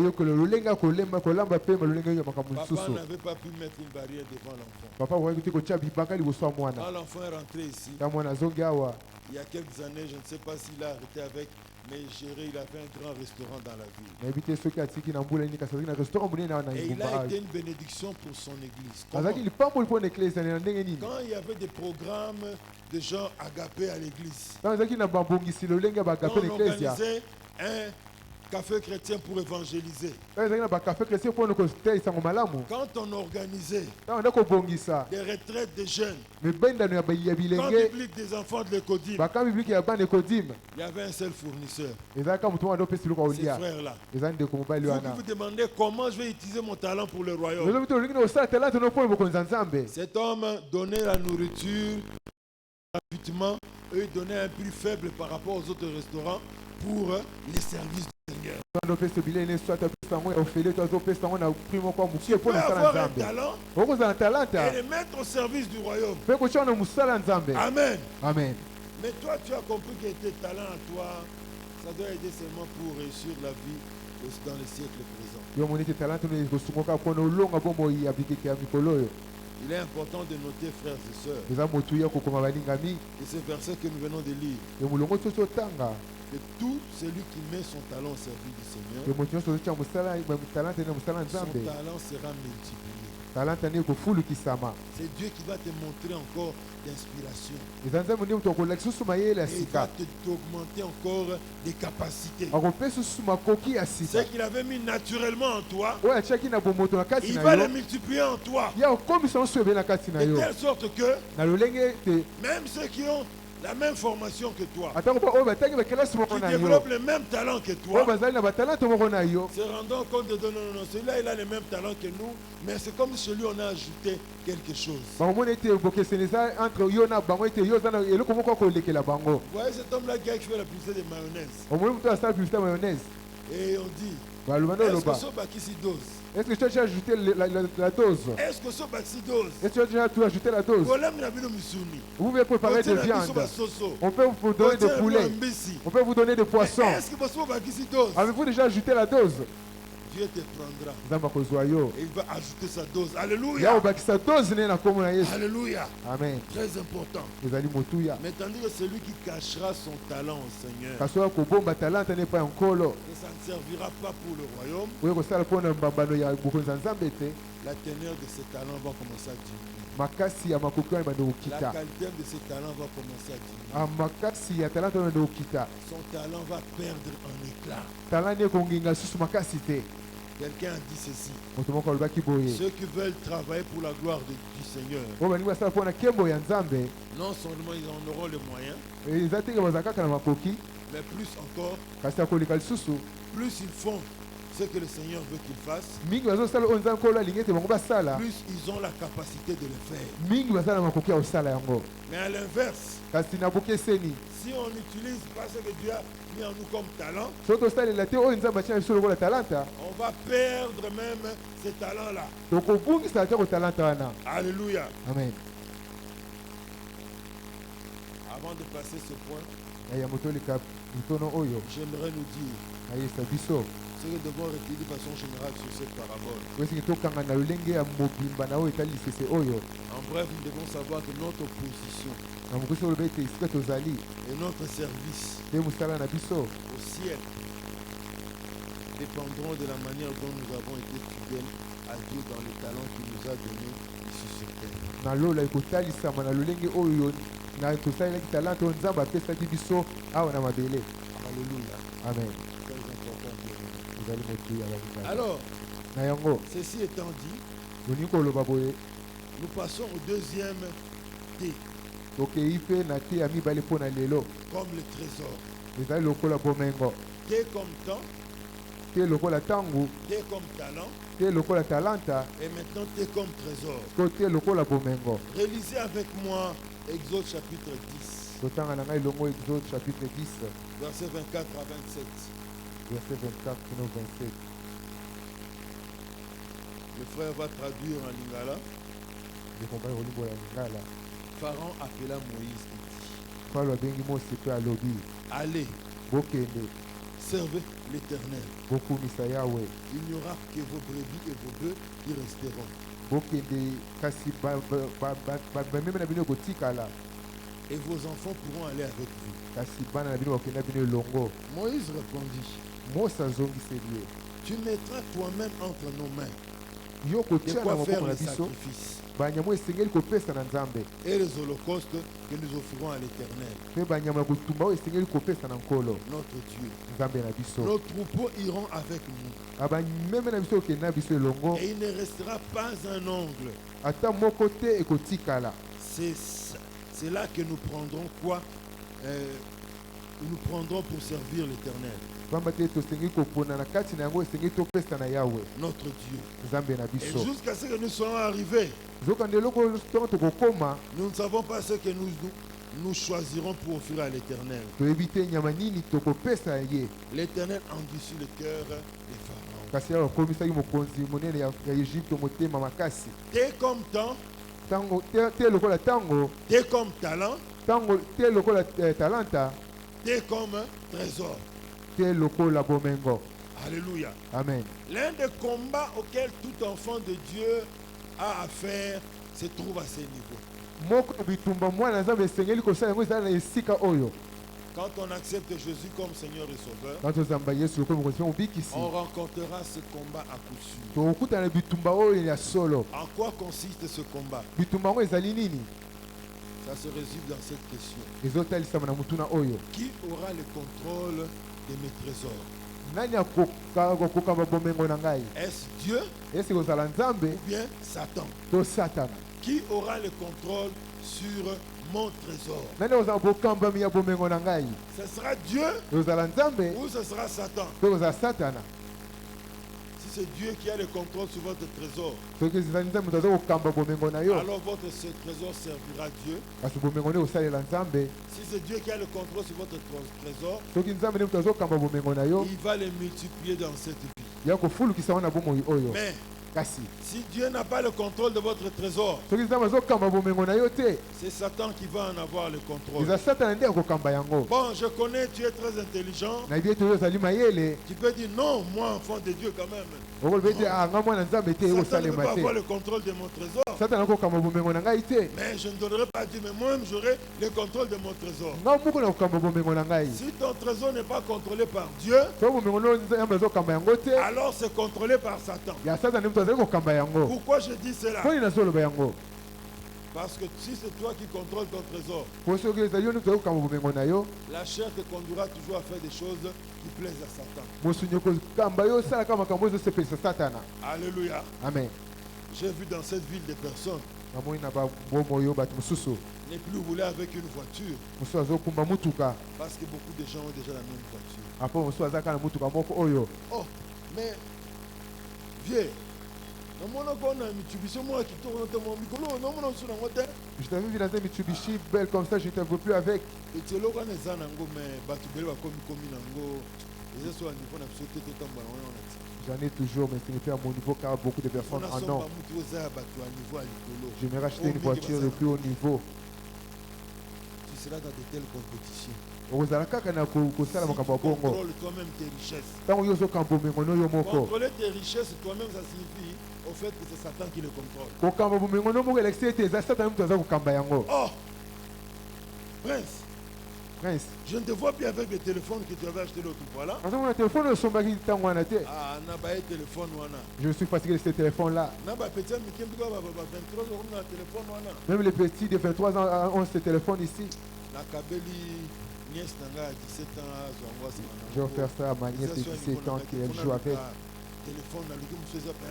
n'avait pas pu mettre une barrière devant l'enfant. Quand l'enfant est rentré ici, il y a quelques années, je ne sais pas s'il a arrêté avec, mais géré, il avait un grand restaurant dans la ville. Et il a été une bénédiction pour son église. Quand il y avait des programmes de gens agapés à l'église, quand on organisait un café chrétien pour évangéliser, quand on organisait des retraites de jeunes, quand biblique des enfants de l'Écodim, il y avait un seul fournisseur, ces frères-là. Vous demandez comment je vais utiliser mon talent pour le royaume. Cet homme donnait la nourriture gratuitement et il donnait un prix faible par rapport aux autres restaurants pour les services du Seigneur. Tu peux avoir un talent et le mettre au service du royaume. Amen. Mais toi, tu as compris que tes talents à toi, ça doit aider seulement pour réussir la vie dans le siècle présent. Il est important de noter, frères et sœurs, que ce verset que nous venons de lire, que tout celui qui met son talent au service du Seigneur, son talent sera multiplié. talanta ni kufulukisama. C'est Dieu qui va te montrer encore d'inspiration. Eza nzambe ndi mutu akolakisa susu mayele ya Et il sika. va t'augmenter encore des capacités. Akopesa susu makoki ya Ce sika. qu'il avait mis naturellement en toi, Oyo atiaki na bomoto na kati il na va le yo. multiplier en toi. Ya okomisa nyonso ebe na kati na De yo. telle sorte que Na lolenge te même ceux qui ont la même formation que toi, atako mpo oyo batangi bakelasi moko qui na yo. développent le même talent que Oyo toi, bazali na batalente moko na yo. se rendant compte de non, non, celui-là il a le même talent que nous, mais c'est comme si celui on a ajouté quelque chose. Bakomona ete bokeseni eza entre yo na bango ete yo oza na eloko moko akolekela bango. Vous voyez cet homme-là qui fait la publicité de mayonnaise. Omoni moto asala publicité ya mayonnaise. Et on dit, Baloba na est-ce que oloba. ce bakisi dose? Est-ce que tu as déjà ajouté la dose? Est-ce que ce bakisi dose? Est-ce que tu as déjà tout ajouté la dose? Golem na bino misuni. Vous pouvez préparer des viandes. On peut vous donner des poulets. On peut vous donner des poissons. Est-ce que ce bakisi dose? Avez-vous déjà ajouté la dose? Dieu te prendra. Nzambe akozwa yo. Et il va ajouter sa dose. Ya Alléluia. obakisa dose ne na kombo na Yesu. Alléluia. Amen. Très important. Ezali motuya. Mais tandis que celui qui cachera son talent au Seigneur, Kaso kobomba talanta ne pa nkolo. et ça ne servira pas pour le royaume, Oyo kosala pona mbambano ya bokonzi ya Nzambe te. la teneur de ses talents va commencer à diminuer. Makasi ya makoki wana bando La kokita. qualité de ses talents va commencer à diminuer. Makasi ya talanta wana bando kokita. Son talent va perdre en éclat. Talanta ekonginga susu makasi te. Quelqu'un a dit ceci. Moto moko alobaki boye. Ceux qui veulent travailler pour la gloire du Seigneur, Oyo balingi basala pona nkembo ya Nzambe. non seulement ils en auront les moyens, Eza te bazala kaka na makoki. mais plus encore, Kasi akoleka lisusu. plus ils font ce que le Seigneur veut qu'ils fassent, Mingi bazosala oyo Nzambe nkolo alingi ete bango basala. plus ils ont la capacité de le faire. Mingi bazala na makoki ya kosala yango. Mais à l'inverse, Kasi na bokeseni. si on n'utilise pas ce que Dieu a mis en nous comme talent, Soki tosalela te oyo Nzambe atia biso lokola talanta. on va perdre même ces talents-là. Tokobungisa te kotalanta wana. Alléluia. Amen. Avant de passer ce point, Ya moto oleka mitono oyo. j'aimerais nous dire Ayesa biso. ce que nous devons retenir de façon générale sur cette parabole. Oyesingi tokanga na lolenge ya mobimba na oyo etali lisese oyo. En bref, nous devons savoir que notre position Na mokosi oloba ete esika tozali. et notre service Te mosala na biso. au ciel dépendront de la manière dont nous avons été fidèles à Dieu dans les talents qu'il nous a donnés ici sur terre. Na lola ekotalisama na lolenge oyo na tosalelaki talanta oyo Nzambe apesaki biso awa na mabele. Alléluia. Amen. Très important pour nous. Ezali motu ya balinga. Alors, Na yango ceci étant dit, tolingi koloba boye nous passons au deuxième T, tokei mpe na te ya mibale mpo na lelo. comme le trésor. Ezali lokola bomengo. T comme temps, Te lokola ntango. T comme talent, Te lokola talanta. et maintenant T comme trésor. To te lokola bomengo. Relisez avec moi Exode chapitre 10, Totanga na ngai longo Exode chapitre 10 versets 24 à 27. verset 24 kino 27. Le frère va traduire en lingala. Ndekombali kolimbola lingala. Pharaon appela Moïse et dit, Falo abengi Mose mpe alobi allez, bokende servez l'Éternel. bokumisa Yawe. Il n'y aura que vos brebis et vos bœufs qui resteront. Bokende kasi bameme na bino ekotikala. Et vos enfants pourront aller avec vous. Kasi bana na bino bakenda bino elongo. Moïse répondit, Mose azongiseli ye. tu mettras toi-même entre nos mains Yo de kotia na quoi maboko faire na les biso sacrifices banyama esengeli kopesa na Nzambe et les holocaustes que nous offrirons à l'Éternel, mpe banyama ya kotumba oyo esengeli kopesa na nkolo notre Dieu. Nzambe na biso. Nos troupeaux iront avec nous. Bameme na biso okende na biso elongo. Et il ne restera pas un ongle. Ata moko te ekotikala. C'est là que nous prendrons quoi nous prendrons pour servir l'Éternel, Pamba te tosengeli kopona na kati na yango esengeli topesa na Yawe notre Dieu. Nzambe na Et biso. jusqu'à ce que nous soyons arrivés, Zokande eloko ntongo tokokoma nous ne savons pas ce que nous choisirons pour offrir à l'Éternel. toyebi te nyama nini tokopesa ye. L'Éternel endurcit le cœur des pharaons. Kasi Yawe akomisaki mokonzi monene ya Egypte motema makasi. T'es comme temps, Tango te lokola tango, t'es comme talent, tango te lokola talanta, t'es comme trésor. te lokola bomengo. Alléluia. Amen. L'un des combats auxquels tout enfant de Dieu a affaire se trouve à ce niveau. Moko bitumba mwana Nzambe esengeli kosala yango ezala na esika oyo. Quand on accepte Jésus comme Seigneur et Sauveur, Quand tozamba Yesu lokola mokonzi mobikisi on rencontrera ce combat à coup sûr. tokokutana bitumba oyo ya solo. En quoi consiste ce combat? Bitumba yango ezali nini? Ça se résume dans cette question. Ezotalisama na mutuna oyo. Qui aura le contrôle de mes trésors? Nani akokamba bomengo na ngai? Est-ce Dieu Esi kozala Nzambe ou bien Satan? to Satana? Qui aura le contrôle sur mon trésor? Nani ozala bokambami ya bomengo na ngai? Ce sera Dieu Ozala Nzambe ou ce sera Satan? to kozala Satana? Si c'est Dieu qui a le contrôle sur votre trésor, Soki ezali Nzambe moto aza kokamba bomengo na yo, alors votre trésor servira Dieu. kasi bomengo nde kosalela Nzambe. Si c'est Dieu qui a le contrôle sur votre trésor, Soki Nzambe nde moto azokamba bomengo na yo, il va les multiplier dans cette vie. ya kofulukisa wana bomoi oyo. Mais Kasi si Dieu n'a pas le contrôle de votre trésor, soki Nzambe azokamba bomengo na yo te, c'est Satan qui va en avoir le contrôle. eza Satana nde akokamba yango. Bon, je connais, tu es très intelligent. Na yebi ete oyo ozali mayele, Tu peux dire non, moi enfant de Dieu quand même. okoloba ete nga mwana Nzambe te Satan ne peut ekosalema pas avoir te. le contrôle de mon trésor. Satana akokamba bomengo na ngai te. Mais je ne donnerai pas à Dieu, mais moi-même j'aurai le contrôle de mon trésor. Nga moko na kokamba bomengo na ngai. Si ton trésor n'est pas contrôlé par Dieu, So bomengo no Nzambe azokamba yango te, alors c'est contrôlé par Satan. ya Satana nde moto azali kokamba yango. Pourquoi je dis cela? Poni nazoloba yango? Parce que si c'est toi qui contrôles ton trésor, Po soki ezali yo nde moto azokokamba bomengo na yo, la chair te conduira toujours à faire des choses qui plaisent à Satan. mosunyi okokamba yo osalaka makambo oyo ezosepelisa Satana. Alléluia. Amen. J'ai vu dans cette ville des personnes Namoni na babomo oyo bato mosusu ne plus rouler avec une voiture mosusu azokumba mutuka, parce que beaucoup de gens ont déjà la même voiture. apo mosusu azaka na mutuka moko oyo. Oh, mais vieux, namona kona Mitsubishi moi qui tourne dans mon micro, namona sur la moto. Je t'avais vu dans un Mitsubishi belle comme ça, je ne te veux plus avec. Et tu le connais ça nango mais batu bele ba komi nango. Les soit niveau na sauté tout temps ba on a. J'en ai toujours, mais ce n'est plus à mon niveau car beaucoup de personnes en ont. Je vais racheter une voiture de plus haut niveau. Tu seras dans de telles compétitions. ozala kaka na kosala makambo ya bongo. Contrôle toi-même tes richesses. Ntango yo ozokamba bomengo no yo moko. Contrôler tes richesses toi-même, ça signifie au fait que c'est Satan qui le contrôle. Kokamba bomengo no moko elekisi ete eza Satana moto aza kokamba yango. Oh, Prince, Prince, je ne te vois plus avec le téléphone que tu avais acheté l'autre fois là. nazomona telefone oyo osombaki ntango wana te. Ah, na ba téléphone wana. Je suis fatigué de ce téléphone là. Na ba petit mikembi ba 23 euros na téléphone wana. Même les petits de 23 ans ont ce téléphone ici. Na kabeli nièce nanga à 17 ans zongo ça. Je vais faire ça à ma nièce de 17 ans qui elle joue avec. Téléphone na luki mfeza pa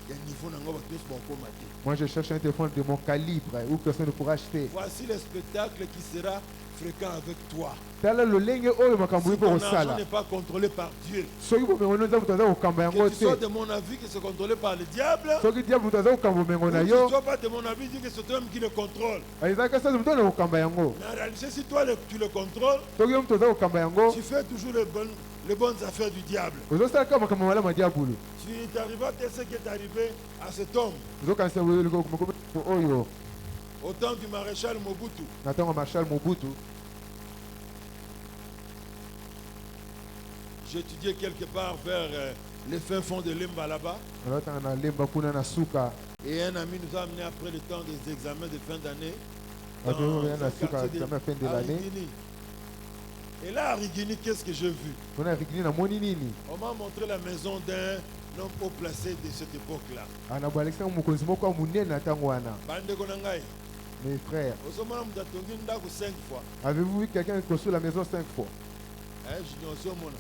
ya niveau nanga ba tous bon komati. Moi je cherche un téléphone de mon calibre où personne ne pourra acheter. Voici le spectacle qui sera fréquent avec toi. Tala lolenge oyo makambo Si ton ko argent sala. n'est pas contrôlé par Dieu, Soki bomengo no nzambe taza kokamba yango que tu sois te. de mon avis que c'est contrôlé par le diable, Soki diable taza kokamba bomengo ou na que tu yo, sois pas de mon avis, dis que c'est toi-même qui le contrôle. ezalaka sasa moto na kokamba yango. Mais en réalité, si toi tu le contrôles, Soki yo moto aza kokamba yango, tu fais toujours les bonnes affaires du diable. ozosalaka makambo malamu ya diabulu. Tu t'arriveras à ce qui est arrivé à cet homme Ozokanisa oyo au temps du maréchal Mobutu. na ntango Marshal Mobutu. J'étudiais quelque part vers les fins fonds de Lemba là-bas. Alotanga na lemba kuna na suka. Et un ami nous a amené après le temps des examens de fin d'année. Bato ya dans na un suka quartier examen fin de l'année. Arigini. Et là, à Rigini, qu'est-ce que j'ai vu? Kuna rikini na moni nini? On m'a montré la maison d'un homme haut placé de cette époque-là. Ana balekisa mokonzi moko ya monene na ntango wana. Bandeko na ngai, Mes frères, osomona mutu atongi ndako 5 fois. avez-vous vu quelqu'un qui construit la maison 5 fois? Junior osomona.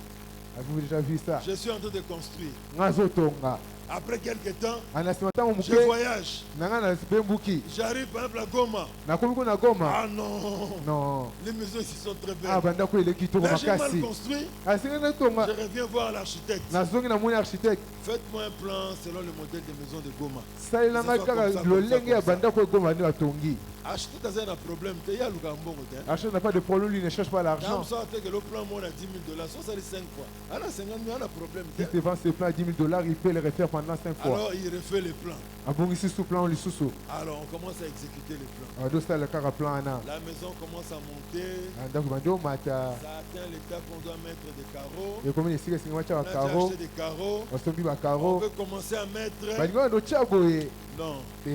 Avez-vous déjà vu ça? Je suis en train de construire. Ngazotonga. Après quelques temps, Ana sima ntango je moke voyage. nanga na bembuki. J'arrive par exemple à Goma. Nakomi kuna Goma. Ah non, Non. les maisons ici sont très Ah belles. bandako eleki toko Là, j'ai mal makasi. construit. Asinga na tonga. Je reviens voir l'architecte. Nazongi na moni architecte. Faites-moi un plan selon le modèle des maisons de Goma. Salelanga kaka lolenge ya bandako Goma nde batongi. Architecte a un problème. Tu as le gambon. Architecte n'a pas de problème, lui il ne cherche pas l'argent. Dans ça, que le plan, moi, on a 10 000 $. Ça, ça, 5 fois. Alors, 50 000, on a problème. Si tu vends ce plan à 10 000 $, il peut le refaire pendant 5 fois. Alors, il refait les plans. Abon ici sous plan, lui sous. Alors, on commence à exécuter les plans. Alors, ça le cara plan ana. La maison commence à monter. Donc, banjo mata. Ça atteint l'étape où on doit mettre des carreaux. Et comme il est ici, c'est On a déjà carreau. acheté des carreaux. On se dit On carreau. peut commencer à mettre Banjo no chaboye. Non, te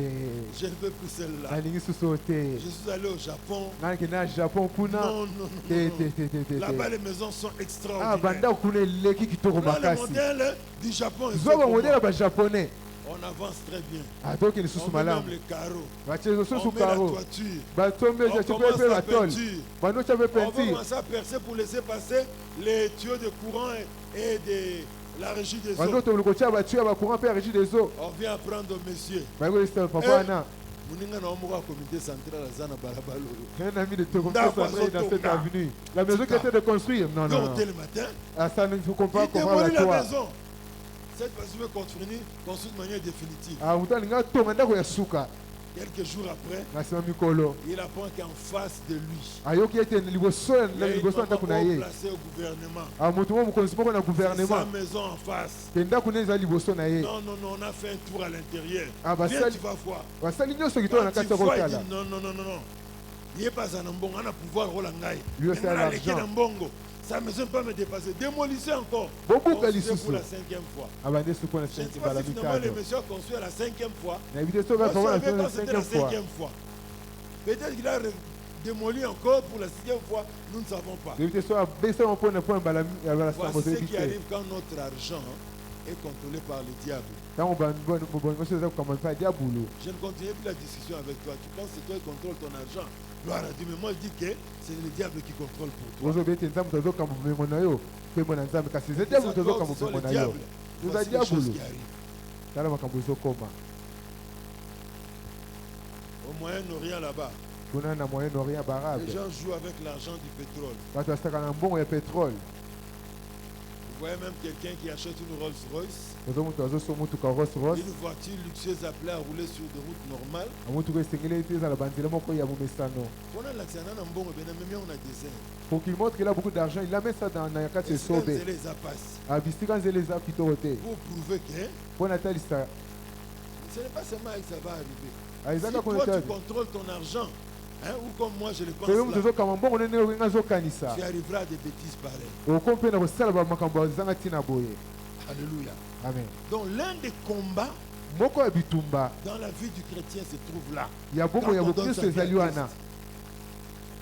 je ne veux plus celle-là. nalingi susu te Je suis allé au Japon. ngai na Japon kuna Non, non, te non, te non. te te te Là-bas, te les maisons sont ah extraordinaires. banda kuna eleki kitoko Là, le makasi modèle du Japon est fait zoba pour modele moi. ba japonais On avance très bien. atoki lisusu On met même malamu les carreaux. batie On susu met la karo toiture. batombe On chache commence pe la batol peinture. bando chape On va peinture commencer à percer pour laisser passer les tuyaux de courant et de la régie des bando eaux. tobuli kotia batu ya bacourant mpe ya régie des eaux On vient apprendre au monsieur. bayekolisa papa Eh. wana Moninga na omoko comité central aza na balabala oyo. un ami de te Ndako confesse dans cette azotonga. avenue la maison qui était de construire non non Donc, non dès le matin, ah ça ne faut il pas comprendre démolit la la toi maison. Cette personne veut construire de manière définitive. ah mutu alingi atonga ndako ya suka Quelques jours après, na nsima mikolo il apprend qu'en face de lui, ayoki ete liboso il y a une liboso ya ndako na maman ye placée au gouvernement. ah motu mo mokonzi moko na C'est sa gouvernement maison en face. te ndako ne eza liboso na ye Non, non, non, on a fait un tour à l'intérieur. Ah, bah, Viens, ça- tu vas voir. basali nyonso kitoko na Quand kati il ya voit, il kotala dit non, non, non, non, non. Il n'est pas un mbongo, on a pouvoir rolangai. Lui aussi a l'argent. mbongo. Sa maison ne peut pas me dépasser. Démolissez encore. Bobuka Construisez lisusu pour la 5e fois. abande suku na Je ne sais senki pas bala si finalement les mikado messieurs ont construit à la 5e fois. na évité so Moi, ba je papa na savais la quand c'était la 5e fois 5e fois. Peut-être qu'il a démoli encore pour la 6e fois. Nous ne savons pas. na évité so abesa mo mpona mpona bala bala sambo Voici ce toyebi qui te arrive quand notre argent est contrôlé par le diable. ntango bongoso eza kokamba mpe ya diabulu Je ne continue plus la discussion avec toi. Tu penses que c'est toi qui contrôle ton argent. Gloire à Dieu. Mais moi, je dis que c'est le diable qui contrôle pour toi. ozobi ete nzambe tozokamba bomengo na yo mpe mona nzambe kasi eza Les diabulu accords, tozokamba ce sont bomengo les na yo diables. eza Voici les choses diabulu qui arrivent. tala makambo ezokoma Au Moyen-Orient là-bas, kuna na moyen orient barabe les gens jouent avec l'argent du pétrole. bato basaka na mbongo ya petrole Vous voyez même quelqu'un qui achète une Rolls-Royce, ozo moto azoso motuka ros ros une voiture luxueuse appelée à rouler sur des routes normales. amotuka esengeli ete ezala banzela moko ya momesano On a l'accent à Mbongo, même on a des airs. pour qu'il montre qu'il a beaucoup d'argent il amène ça dans na kati Et c'est comme esobe les passe. abisika nzela eza kitoko te Pour prouver que mpo natalisa ce n'est pas seulement que ça va arriver. ezaka Si toi koneta tu contrôles ton argent, hein, ou comme moi je le pense toyo moto là, ezokamba mbongo nene olingi azokanisa tu arriveras à des bêtises pareilles. okomi mpe na kosala bamakambo ezanga ntina boye Alléluia. amen Donc l'un des combats moko ya bitumba dans la vie du chrétien se trouve là. ya bongo ya bokristo ezali wana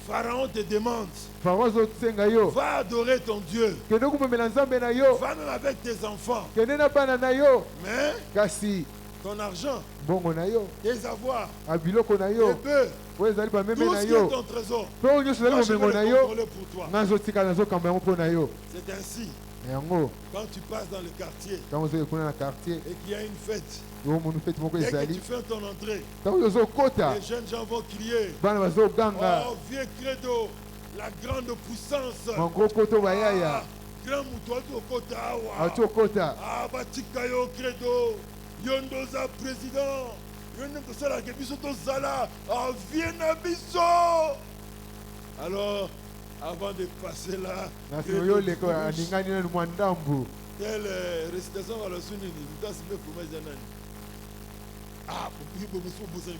Pharaon te demande, faro azosenga yo va adorer ton Dieu. kende komemela nzambe na yo Va même avec tes enfants. kende na bana na yo Mais kasi ton argent, mbongo na yo tes avoirs, abiloko na tes yo bœufs, oyo ezali bameme tout na ce qui yo est ton trésor, mpe oyo nyonso moi, ezali je vais bomengo na le yo contrôler pour toi. nazotika nazokamba yango mpo na yo C'est ainsi, yango quand tu passes dans le quartier ntango ozoki kuna na quartier et qu'il y a une fête, yo monu feti moko dès que ezali tu fais ton entrée, ntango oyo ozokota les jeunes gens vont crier, bana bazoganga oh vieux credo, la grande puissance. mangro poto bayaya Ah, grand mutoto kota awa. ati okota Ah, batika yo credo. Yondoza président. Yondo kosala ke biso tozala. Ah, viens na biso. Alors, avant de passer là, na nsima yo oleka aningani nani mwa ndambu telle récitation à la sunini, nous avons fait pour moi. Ah, pour nous besoin de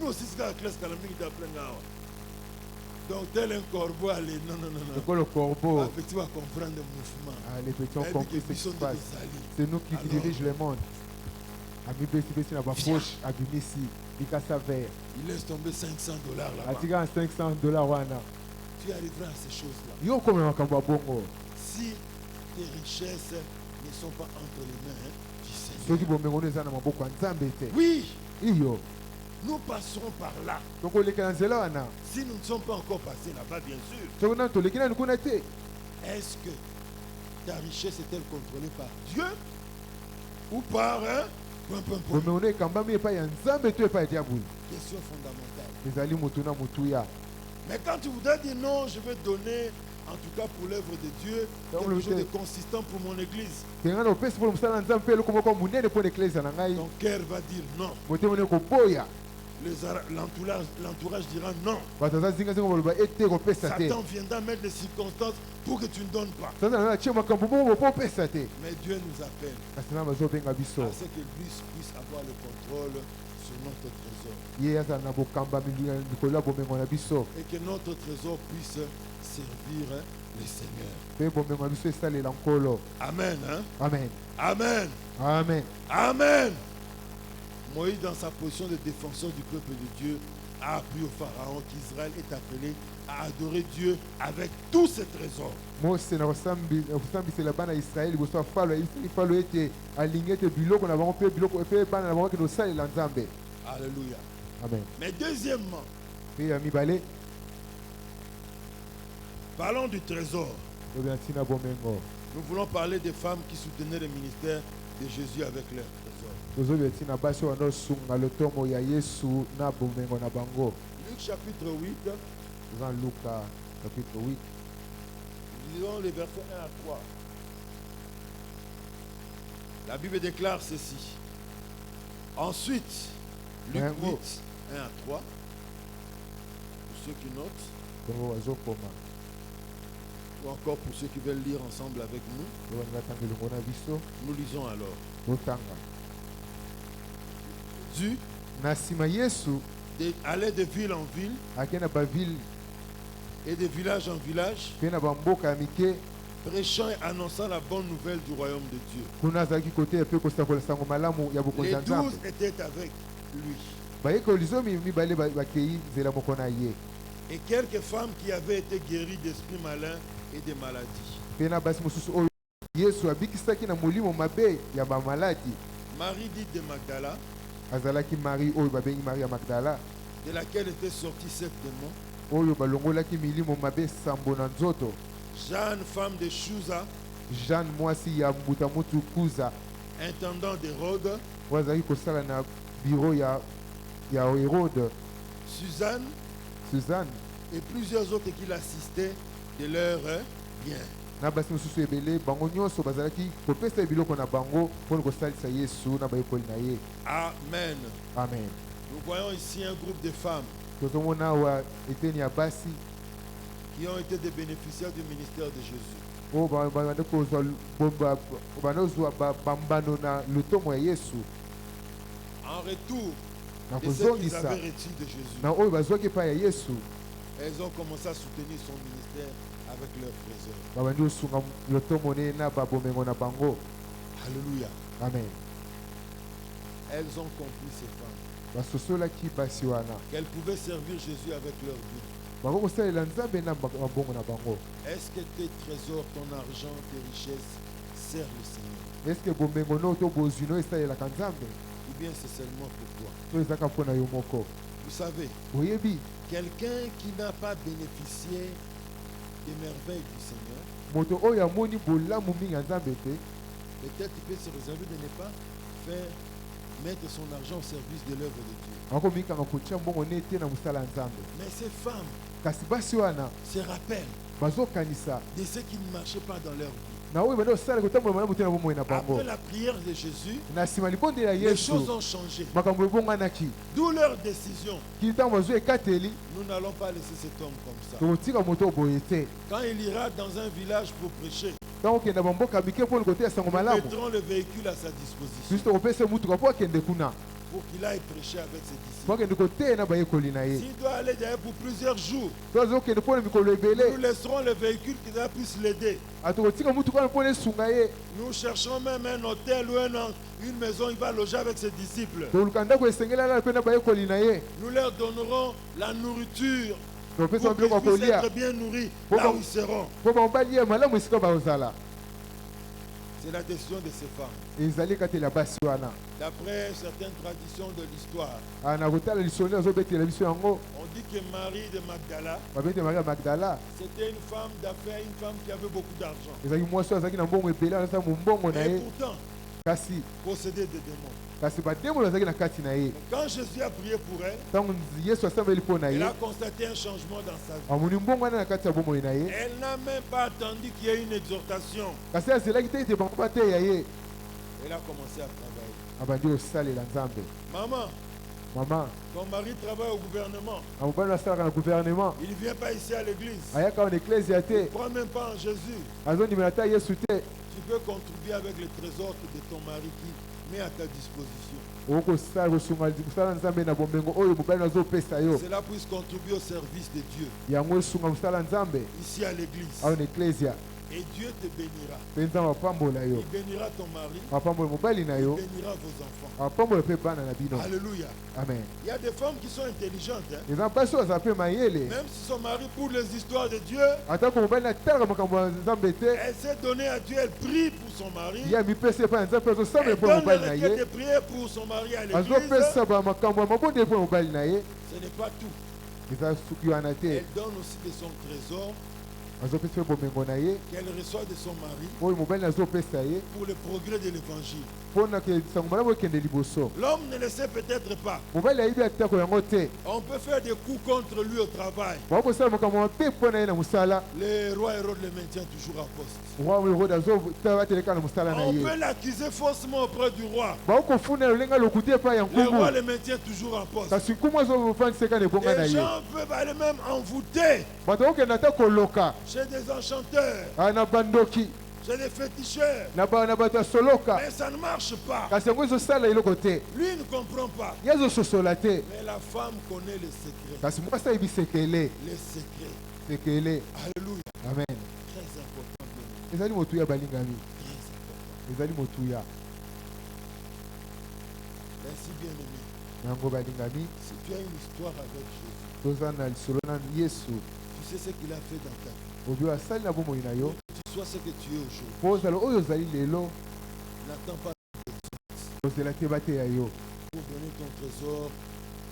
nous aussi, c'est la classe qui a mis d'après nous. Donc, tel un corbeau, allez, non, non, non, non. ekolo corbeau Ah, petit va comprendre le mouvement. Ah, les petits ont Eh, compris puis, ce qui se ils sont passe des alliés. c'est nous qui Alors, dirige le monde amibesibesi na bapoche abimisi likasa vert Il laisse tomber $500 là-bas. atika na $500 wana Tu arriveras à ces choses-là. yo okomela makambo ya bongo Si tes richesses ne sont pas entre les mains du Seigneur. soki bomengo no eza na maboko ya nzambe te Oui, iyo nous passerons par là. tokoleka na nzela wana Si nous ne sommes pas encore passés là-bas, bien sûr. soki nani toleki nani kuna te Est-ce que ta richesse est-elle contrôlée par Dieu ou par point, point, point. bomengo no ekambami epai ya nzambe to epai ya diabulu Question fondamentale. ezali motu na motuya Mais quand tu voudrais dire non, je vais donner, en tout cas pour l'œuvre de Dieu, quelque chose de consistant pour mon église, kenga na opesi mpona mosala na nzambe mpe eloko moko monene mpona eklezia na ngai ton cœur va dire non. motema no ekoboya L'entourage dira non. bato aza zingazinga baloba ete kopesa te Satan viendra mettre des circonstances pour que tu ne donnes pas. sasa na atie makambo moko po opesa te Mais Dieu nous appelle kasi na bazobenga biso à ce que lui puisse avoir le contrôle sur notre trésor. ye azala na bokamba likolo ya bomengo na biso Et que notre trésor puisse servir le Seigneur. mpe bomengo na biso esalela nkolo Amen. Hein? amen Amen. amen Amen. Moïse, dans sa position de défenseur du peuple de Dieu, a appris au Pharaon qu'Israël est appelé à adorer Dieu avec tous ses trésors. Mose na kosambisela bana ya Israeli liboso ya falo ifalo ete alingi ete biloko na bango mpe biloko mpe bana na bango kende kosalela Nzambe. Alléluia. Amen. Mais deuxièmement, Mpe ya mibale parlons du trésor. tobe na ntina bomengo. Nous voulons parler des femmes qui soutenaient le ministère de Jésus avec leur trésor. tozobi ntina basi oyo banosunga lotomo ya Yesu na bomengo na bango. Luc chapitre 8, Dans Luka chapitre 8. lisons les versets 1 à 3. La Bible déclare ceci. Ensuite, Luc 8, 1 à 3. Pour ceux qui notent, Bongo bazokoma. ou encore pour ceux qui veulent lire ensemble avec nous, Oyo batanga elongo na biso nous lisons alors. botanga. Dieu Na nsima Yesu allait de ville en ville akei na bavile et de village en village, mpe na bamboka ya mike prêchant et annonçant la bonne nouvelle du royaume de Dieu. kuna azalaki koteya mpe kosakola sango malamu ya bokonzi Les ya 12 Nzambe. étaient avec lui. bayekoli zomi mibale bakei nzela moko na ye Et quelques femmes qui avaient été guéries d'esprits malins et de maladies. mpe na basi mosusu oyo Yesu abikisaki na molimo mabe ya bamaladi. Marie dite de Magdala, azalaki Marie oyo babengi Marie ya Magdala de laquelle étaient sortis 7 démons. oyo balongolaki milimo mabe sambo na nzoto. Jeanne, femme de Chouza, Jeanne mwasi ya mbutamutu Kuza intendant d'Hérode. oyo azalaki kosala na biro ya Hérode. Suzanne Suzanne et plusieurs autres qui l'assistaient de leurs biens. na basi mosusu ebele bango nyonso bazalaki kopesa biloko na bango mpona kosalisa Yesu na bayekoli na ye. Amen. Amen. Nous voyons ici un groupe de femmes tozomona awa eteni ya basi qui ont été des bénéficiaires du ministère de Jésus. oyo bande kozwa bambano na lutomo ya Yesu En retour na de ce qu'ils kozongisa avaient reçu de Jésus, na oyo bazwaki epai ya Yesu elles ont commencé à soutenir son ministère avec leurs trésors. babandi kosunga lotomo ne na babomengo na bango. Alléluia. Amen. Elles ont compris, ces femmes, basosolaki basi wana qu'elles pouvaient servir Jésus avec leurs biens. bango kosalela Nzambe na mabongo na bango. Est-ce que tes trésors, ton argent, tes richesses servent le Seigneur? eske bomengo no to bozwi no esalelaka Nzambe Ou bien c'est seulement pour toi? to ezaka mpona yo moko? Vous savez, oyebi quelqu'un qui n'a pas bénéficié des merveilles du Seigneur, moto oyo amoni bolamu mingi ya Nzambe te peut-être il peut se réserver de ne pas faire mettre son argent au service de l'œuvre de Dieu. akomikanga kotia mbongo ne te na mosala ya Nzambe. Mais ces femmes kasi basi wana se rappellent bazokanisa de ce qui ne marchait pas dans leur vie. na oyo banda kosala kotambola malamu te na bomoi na bango. Après la prière de Jésus, na nsima libondeli ya les choses Yesu ont changé. makambo ebonganaki D'où leur décision. kili ntango bazwi ekateli Nous n'allons pas laisser cet homme comme ça. tokotika moto oyo boye te. Quand il ira dans un village pour prêcher, ntango okenda bamboka mike mpona koteya sango nous malamu mettrons le véhicule à sa disposition biso tokopesa mutuka mpo akende kuna pour qu'il aille prêcher avec ses disciples. mpo akende koteya na bayekoli na ye. S'il doit aller d'ailleurs pour plusieurs jours, to azokende mpona mikolo nous ebele laisserons le véhicule qui puisse l'aider. atokotika mutuka wana mpona esunga ye. Nous cherchons même un hôtel ou une maison, il va loger avec ses disciples. toluka ndako esengeli alala mpe na bayekoli na ye. Nous leur donnerons la nourriture topesa pour qu'ils biloko ya puissent kolia être bien nourris là où ils seront. mpo bamobali ye malamu esika bazala. C'est la décision de ces femmes. ezali ekateli ya basi wana. D'après certaines traditions de l'histoire, na kotala lisoni azobetela biso yango on dit que Marie de Magdala, babete Maria Magdala c'était une femme d'affaires, une femme qui avait beaucoup d'argent. ezalaki mwasi oyo azalaki na mbongo ebele anasa mombongo na Et ye pourtant, kasi possédait des démons. kasi bademolo azalaki na kati na ye. Quand Jésus a prié pour elle, ntango Yesu asambeli mpo na il ye a constaté un changement dans sa vie. amoni mbongo wana na kati ya bomoi na ye. Elle n'a même pas attendu qu'il y ait une exhortation. kasi azelaki te ete bango bateya ye Elle a commencé à travailler. abandi kosalela Nzambe. Maman, mama ton mari travaille au gouvernement. na mobali asalaka na gouvernement Il ne vient pas ici à l'église. ayaka wana eklezia Il ne te croit même pas en Jésus. azondimela ata Yesu te. Tu peux contribuer avec les trésors de ton mari qui met à ta disposition. okosala kosala Nzambe na bomengo oyo mobali azopesa yo Cela puisse contribuer au service de Dieu. yango esunga mosala Nzambe Ici à l'église. awa na eklezia. Et Dieu te bénira. mpe nzambe apambola yo, Il bénira ton mari. apambola mobali na Il yo, bénira vos enfants. apambola mpe bana na bino. Alléluia. Amen. Il y a des femmes qui sont intelligentes. Hein. eza mpasi oyo aza mpe mayele, Même si son mari pour les histoires de Dieu, atako mobali natalaka makambo ya nzambe te, elle s'est donnée à Dieu, elle prie pour son mari. ye amipesa epai ya nzambe mpe azosambela Elle mpo ya donne mobali les na requêtes de ye, prière pour son mari à l'église. azopesa bamakambo ya mabondeli mpo ya mobali na ye. Ce n'est pas tout. eza suki wana te, Elle donne aussi de son trésor azopesa mpe bomengo na ye qu'elle reçoit de son mari oyo mobali azopesa ye pour le progrès de l'évangile. mpo na ke sango malamu ekende liboso. L'homme ne le sait peut-être pas. mobali ayibi atako yango te, On peut faire des coups contre lui au travail. bakosala makambo mabe mpo na ye na mosala. Le roi Hérode le maintient toujours à poste. roi herode azotala bateleka na mosala na On ye, peut l'accuser faussement auprès du roi. bakofunda lolenga lokuti epai ya Le roi nkumu, le maintient toujours en poste. kasi nkumu azofandiseka na ebonga na Les ye. gens peuvent aller même envoûter bato bakokende ata koloka chez des enchanteurs, na bandoki chez des féticheurs. na bato ya soloka, Mais ça ne marche pas. kasi yango ezosala eloko te, Lui ne comprend pas. ye azososola te, Mais la femme connaît les secrets. kasi mwasi ayebi sekele Les secrets. sekele. Alléluia. Amen. Très important. Bien, ezali motuya balingami, très important. ezali motuya Ainsi bien aimé. yango balingami. Si tu as une histoire avec Jésus, toza na lisolo na yesu, tu sais ce qu'il a fait dans ta vie. obi oyo asali na bomoi na yo, Tu sois ce que tu es aujourd'hui. mpo ozala oyo ozali lelo, N'attends pas ozela te bateya yo pour donner ton trésor,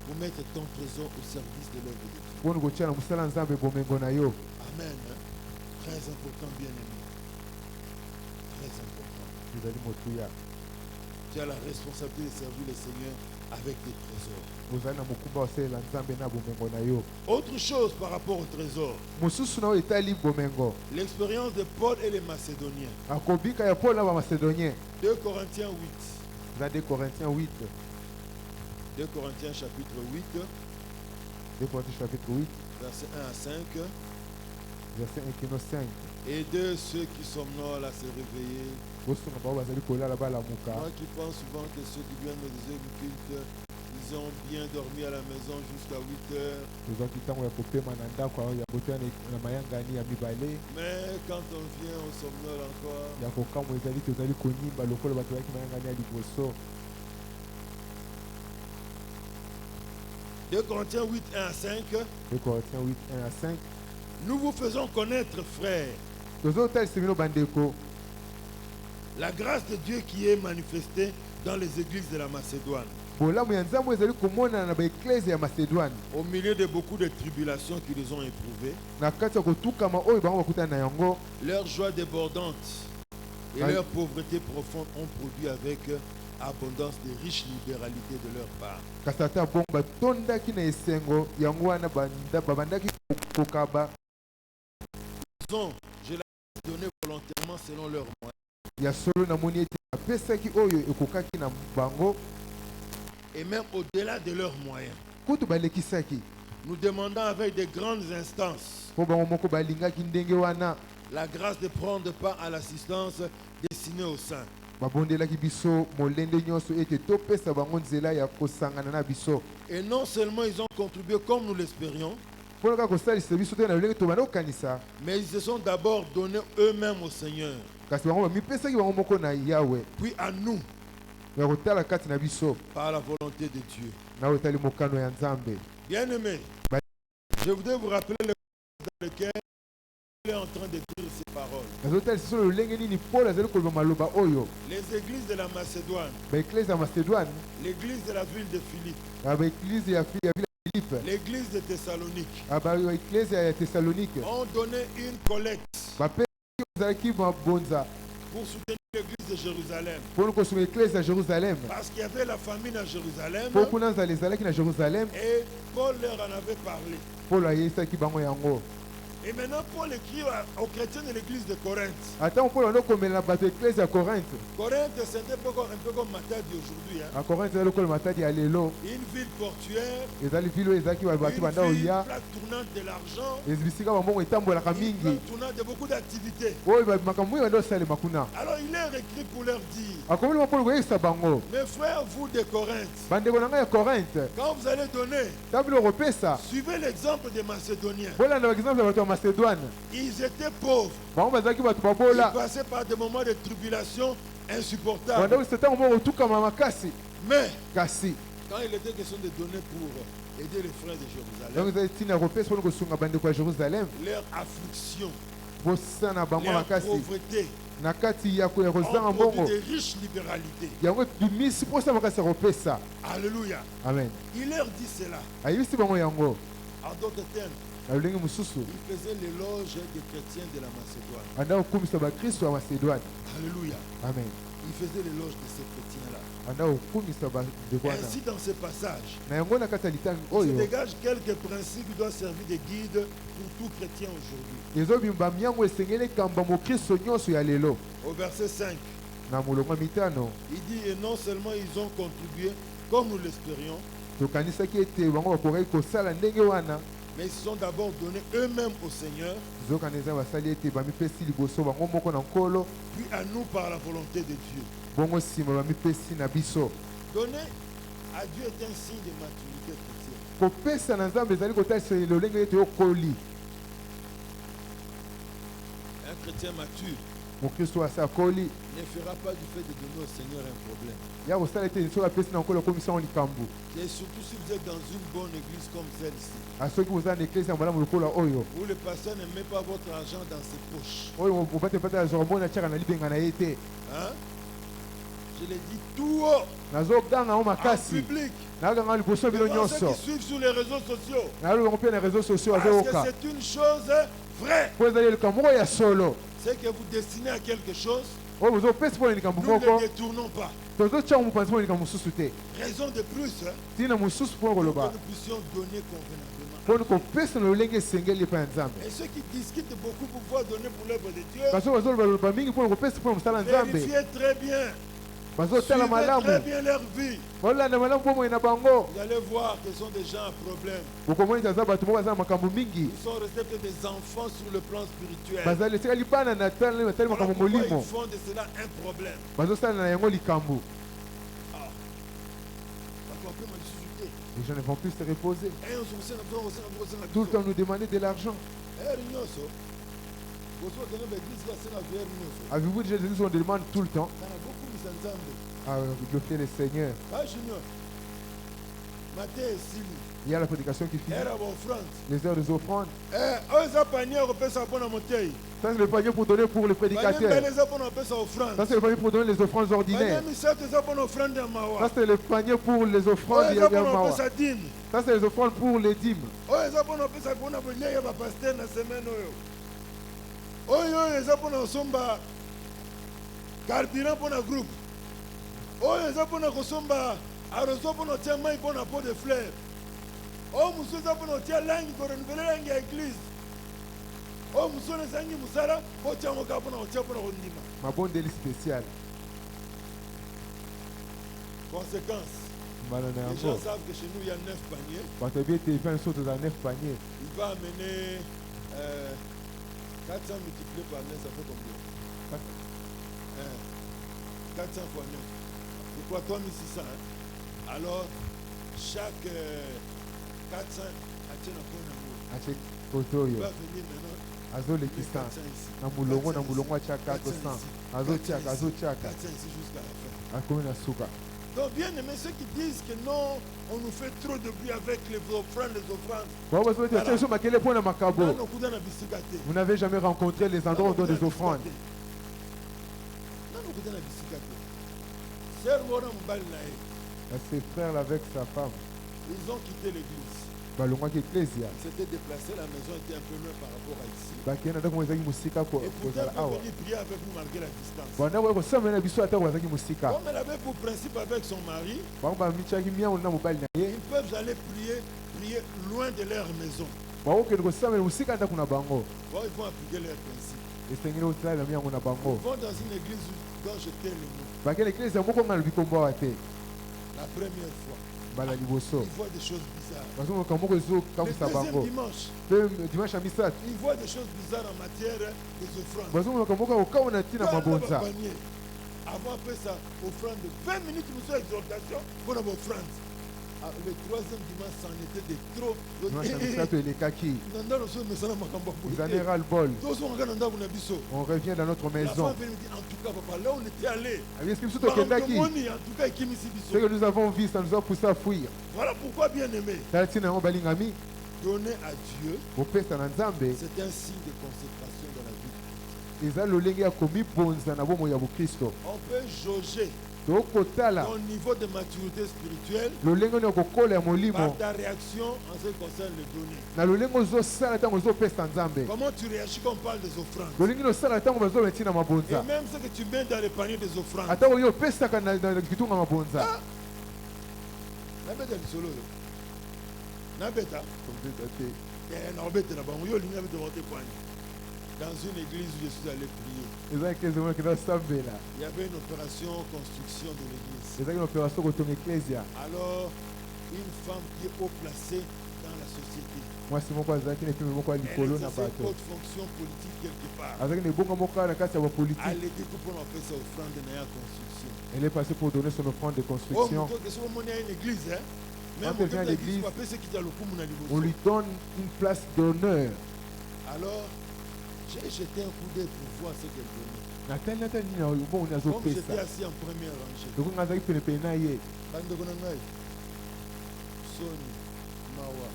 pour mettre ton trésor au service de l'œuvre de Dieu. mpona kotia na mosala ya nzambe bomengo na yo. Amen. Hein? Très important, bien aimé. Très important. ezali motuya, Tu as la responsabilité de servir le Seigneur avec des trésors. ozali na mokumba osalela nzambe na bomengo na yo. Autre chose par rapport au trésor, mosusu na oyo etali bomengo, l'expérience de Paul et les Macédoniens. akobika ya paul na bamacédonien. 2 Corinthiens 8. eza 2 Corinthiens 8, 2 Corinthiens chapitre 8, 2 Corinthiens chapitre 8, verset 1 à 5. verset 1 kino 5. Et de ceux qui somnolent à se réveiller. bosunga bao bazali kolala balamuka. Moi qui pense souvent que ceux qui viennent des œuvres cultes, ils ont bien dormi à la maison jusqu'à 8 heures. tozwaki ntango ya kopema na ndako ya kotoya na mayangani ya mibale Mais quand on vient, on somnole encore. ya kokamwa ezali tozali konimba lokola bato bayaki mayangani ya liboso. 2 Corinthiens 8, 1 à 5. 2 Corinthiens 8, 1 à 5. Nous vous faisons connaître, frères, tozotalisa bino bandeko la grâce de Dieu qui est manifestée dans les églises de la Macédoine, bolamu ya nzambe ezali komonana na baeklese ya macédoine au milieu de beaucoup de tribulations qu'ils ont éprouvées. na kati ya kotukama oyo bango bakutana na yango. Leur joie débordante et Aïe. leur pauvreté profonde ont produit avec abondance de riches libéralités de leur part. kasi ata bongo batondaki na esengo yango wana babandaki kokaba Disons, je l'ai donné volontairement selon leurs moyens. ya solo namoni ete bapesaki oyo ekokaki na bango Et même au-delà de leurs moyens. kutu balekisaki Nous demandons avec de grandes instances mpo bango moko balingaki ndenge wana la grâce de prendre part à l'assistance destinée aux saints. babondelaki biso molende nyonso ete topesa bango nzela ya kosangana na biso Et non seulement ils ont contribué comme nous l'espérions, mpona kaka kosalisa biso te na lolenge tobanda kokanisa, mais ils se sont d'abord donnés eux-mêmes au Seigneur, kasi bango bamipesaki bango moko na yawe puis à nous ya kotala kati na biso par la volonté de Dieu. na oyo etali mokano ya nzambe. Bien-aimés, Bah. je voudrais vous rappeler le contexte dans lequel il est en train de dire ces paroles. nazotalisa so lolenge nini paul azali koloba maloba oyo. Les églises de la Macédoine, baeklese ya macédoine l'église de la ville de Philippe, na baeklise ya vile ya philippe l'église de Thessalonique na baeklese ya thessalonike ont donné une collecte bapesaki bazalaki mabonza pour soutenir l'église de Jérusalem. mpona kosunga eklese ya jérusalem Parce qu'il y avait la famine à Jérusalem mpo kuna nzala ezalaki na jérusalem. et Paul leur en avait parlé. paul ayebisaki bango yango. Et maintenant, Paul écrit aux chrétiens de l'église de Corinthe. atango paul ando komela na bato eklese ya korinthe. Corinthe, c'est un peu comme Matadi aujourd'hui. Hein. na korinthe ezali lokola matadi ya lelo, Une ville portuaire, ezali vile oyo ezalaki bato banda une ville oya plaque tournante de l'argent, bisika bambongo etambolaka une mingi plaque tournante de beaucoup d'activités. oyo makambo mingi banda osalema kuna. Alors il leur écrit pour leur dire, akomeli mapolo koyebisa bango, mes frères, vous de Corinthe, bandeko na ngai ya korinthe, quand vous allez donner, ntango bino kopesa suivez l'exemple des Macédoniens. bolanda baexemple ya bato ya Macédoine. Ils étaient pauvres. Bango bazalaki bato Ils babola. passaient par des moments de tribulation Banda insupportables. c'était moment otukama makasi. Mais Kasi. quand il était question de donner pour aider les frères de Donc Jérusalem, vous avez tina repès pour kosunga bande kwa Jérusalem. leur affliction, Bosana bango leur makasi. pauvreté Na kati ya ko ont kozanga produit mbongo. de riches libéralités. Yango bimisi posa makasi repesa. Alléluia. Amen. Il leur dit cela. Ayisi bango yango. En d'autres termes, Na lolenge mususu. il faisait l'éloge des chrétiens de la Macédoine. Anda okumisa ba Kristo ya Macédoine. Alléluia. Amen. Il faisait l'éloge de ces chrétiens-là. Anda okumisa ba de Bwana. Ainsi, dans ce passage, Na yango na kati ya litangi se oyo. dégagent quelques principes qui doivent servir de guide pour tout chrétien aujourd'hui. Ezobimba miango esengeli kamba mo Kristo nyonso ya lelo. Au verset 5, Na mulongo mitano. il dit, et non seulement ils ont contribué comme nous l'espérions, Tokanisaki ete bango bakoki kosala ndenge wana. mais ils se sont d'abord donnés eux-mêmes au Seigneur, Zokanisa basali ete bamipesi liboso bango moko na nkolo. puis à nous par la volonté de Dieu. Bongo nsima bamipesi na biso. Donner à Dieu est un signe de maturité chrétienne. Kopesa na Nzambe ezali kotalisa lolenge ete okoli. Un chrétien mature Mokristo asa akoli. ne fera pas du fait de donner au Seigneur un problème. Ya kosala ete soki apesi na nkolo akomisa ngo likambo. Et surtout si vous êtes dans une bonne église comme celle-ci, Asoki kozala na eklesi ya malamu lokola oyo. où le pasteur ne met pas votre argent dans ses poches. Oyo opatepata azwaka mbongo atiaka na libenga na ye te. Hein? Je l'ai dit tout haut, Nazoganga ngo en makasi. public. Naganga liboso bino Devant ceux nyonso. qui suivent sur les réseaux sociaux. Nalobanga mpe na réseaux sociaux Parce que azoyoka. c'est une chose vraie. Po ezali likambo moko ya solo. C'est que vous destinez à quelque chose, Oyo bozopesi mpo na likambo nous ne moko. détournons pas. Tozotyaka mopanzi mpo na likambo mosusu te. Raison de plus, hein, Ntina mosusu mpo na pour que koloba. nous puissions donner convenablement. Mpo na kopesa na lolenge esengeli epai ya Nzambe. Et ceux qui discutent beaucoup pour pouvoir donner pour l'œuvre de Dieu, Kasi oyo bazoloba mingi mpo na kopesa mpo na mosala ya Nzambe. vérifiez très bien. Bazotala Suivez très malamu. bien leur vie. Balolanda malamu bomoi na bango. Vous allez voir que ce sont des gens à problème. bokomoni eza bato moko baza na makambo mingi. Ils sont restés que des enfants sur le plan spirituel. bazali etikali bana na tali Voilà makambo pourquoi molimo. ils font de cela un problème. bazosala na yango likambo. Les gens ne vont plus se reposer. Tout le temps nous demander de l'argent. Avez-vous déjà dit qu'on demande tout le temps à glorifier le Seigneur? Il y a la prédication qui finit. Les heures des offrandes. Ça c'est le panier pour donner pour les prédicateurs. Ça c'est le panier pour donner les offrandes ordinaires. Ça c'est le panier pour les offrandes Yamawa. Ça c'est les offrandes pour les dîmes. Carburant pour notre groupe. Arroso pour notre main pour notre pot de fleurs. Oh, monsieur, ça pour notre langue pour renouveler langue à l'église. Oh, monsieur, les sangs musara pour tiens mon cap pour notre pour notre ndima. Ma bonne délice spéciale. Conséquence. Les gens savent que chez nous il y a 9 paniers. Il va amener 400 multiplié par 9, ça fait combien? 400 fois 9. C'est quoi 3600 hein? Alors, chaque 400 il va venir maintenant. 400 ici. 400 ici jusqu'à la fin. Donc bien aimé, ceux qui disent que non, on nous fait trop de bruit avec les offrandes. Vous n'avez jamais rencontré les endroits où on donne des offrandes. Ses frères avec sa femme. Ils ont quitté l'église. Ils s'étaient déplacés, la maison était un peu loin par rapport à ici. Et pourtant, ils peuvent venir prier avec nous malgré la distance. Comme elle avait pour principe avec son mari, ils peuvent aller prier loin de leur maison. Bon, ils vont appliquer leur principe. Ils vont dans une église dont je tais le nom. La première fois. Ils voient des choses bizarres. Le deuxième dimanche, ils voient des choses bizarres en matière des offrandes. Avant après ça, offrande de 20 minutes, nous sommes exhortation pour nos offrandes. Le troisième dimanche, c'en était de trop. Ils en ont ras le bol. On revient dans notre maison. La femme vient me dire, en tout cas, papa, là on était allé. Ce que nous avons vu, ça nous a poussé à fuir. Voilà pourquoi, bien aimé, donner à Dieu, c'est un signe de consécration dans la vie. On peut jauger ton niveau de maturité spirituelle par ta réaction en ce qui concerne le donner. Comment tu réagis quand on parle des offrandes? Et même ce que tu mets dans le panier des offrandes. Dans une église où je suis allé prier, il y avait une opération construction de l'église. Alors, une femme qui est haut placée dans la société, elle exerçait haute fonction politique quelque part. Elle était pour faire sa offrande de la construction. Elle est passée pour donner son offrande de construction. Même à l'église, on lui donne une place d'honneur. Alors, j'ai jeté un coup d'œil pour voir ce qu'elle donnait. Comme j'étais assis en première rangée. Sony, Mawa,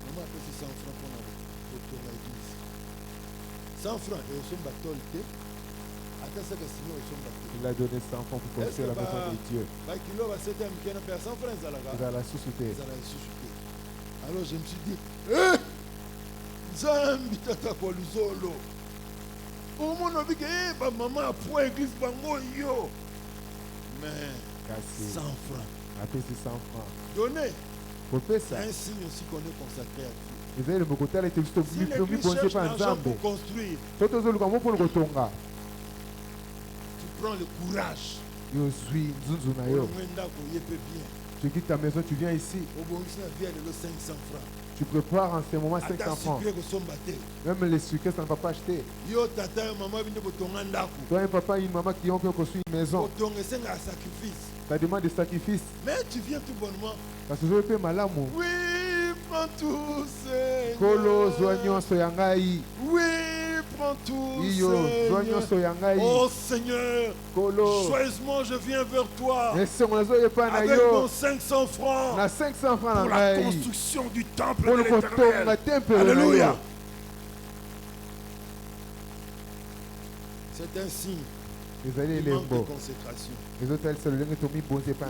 maman a fait 100 francs pour l'église. 100 francs, et au son bateau, il a donné 100 francs pour construire la maison de Dieu. Alors je me suis dit, Zambi tata kwa luzolo. Omono bike maman a pour église bango yo. Mais 100 francs. Après c'est 100 francs. Donner. C'est un signe aussi qu'on est consacré à Dieu. Si l'église cherche l'argent pour construire, tu prends le courage. Tu quittes ta maison, tu viens ici. Tu prépares en ce moment 500 francs. Même les sucres, ça ne va pas acheter. Toi, un papa et une maman qui ont construit une maison. Ça demande des sacrifices. Mais tu viens tout bonnement. Parce que je peux malamu. Oui, prends tout, Seigneur. Kolo, zoignon, soyangai. Oui, prends tout, Seigneur. Oh Seigneur, joyeusement je viens vers toi. Avec mon 500 francs. Pour la construction du temple de l'Éternel. Alléluia. C'est un signe. Ils manque de consécration. Ils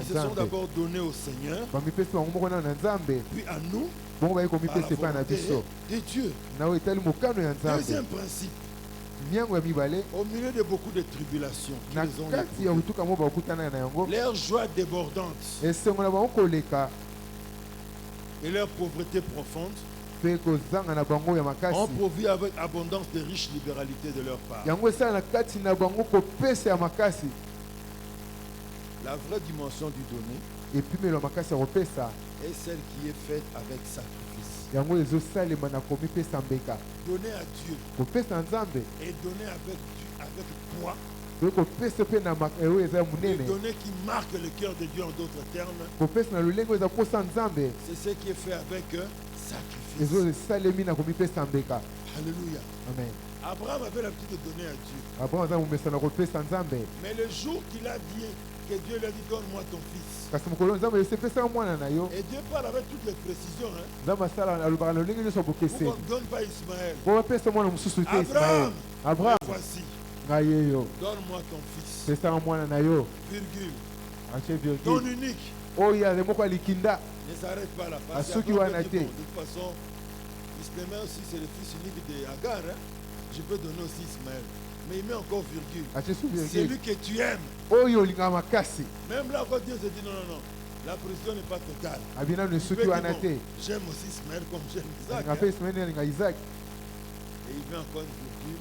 se sont d'abord donnés au Seigneur, puis à nous, par la volonté de Dieu. Deuxième principe, au milieu de beaucoup de tribulations, leur joie débordante et leur pauvreté profonde ont pourvu avec abondance de riches libéralités de leur part. La vraie dimension du donner est celle qui est faite avec sacrifice. Donner à Dieu et donner avec poids. Et donner qui marque le cœur de Dieu en d'autres termes. C'est ce qui est fait avec sacrifice. Alléluia. Amen. Abraham avait l'habitude de donner à Dieu. Mais le jour qu'il a dit que Dieu lui a dit donne-moi ton fils. Et Dieu parle avec toutes les précisions. Pourquoi on ne donne pas Ismaël? Abraham, voici. Donne-moi ton fils. Virgule. Ton unique. Ne s'arrête pas là. Parce que de toute façon, Ismaël aussi c'est le fils unique de Agar. Je peux donner aussi Ismaël. Mais il met encore virgule. C'est lui que tu aimes. Même là, quand Dieu se dit non. La précision n'est pas totale. J'aime aussi Ismaël comme j'aime Isaac. Et il met encore une virgule.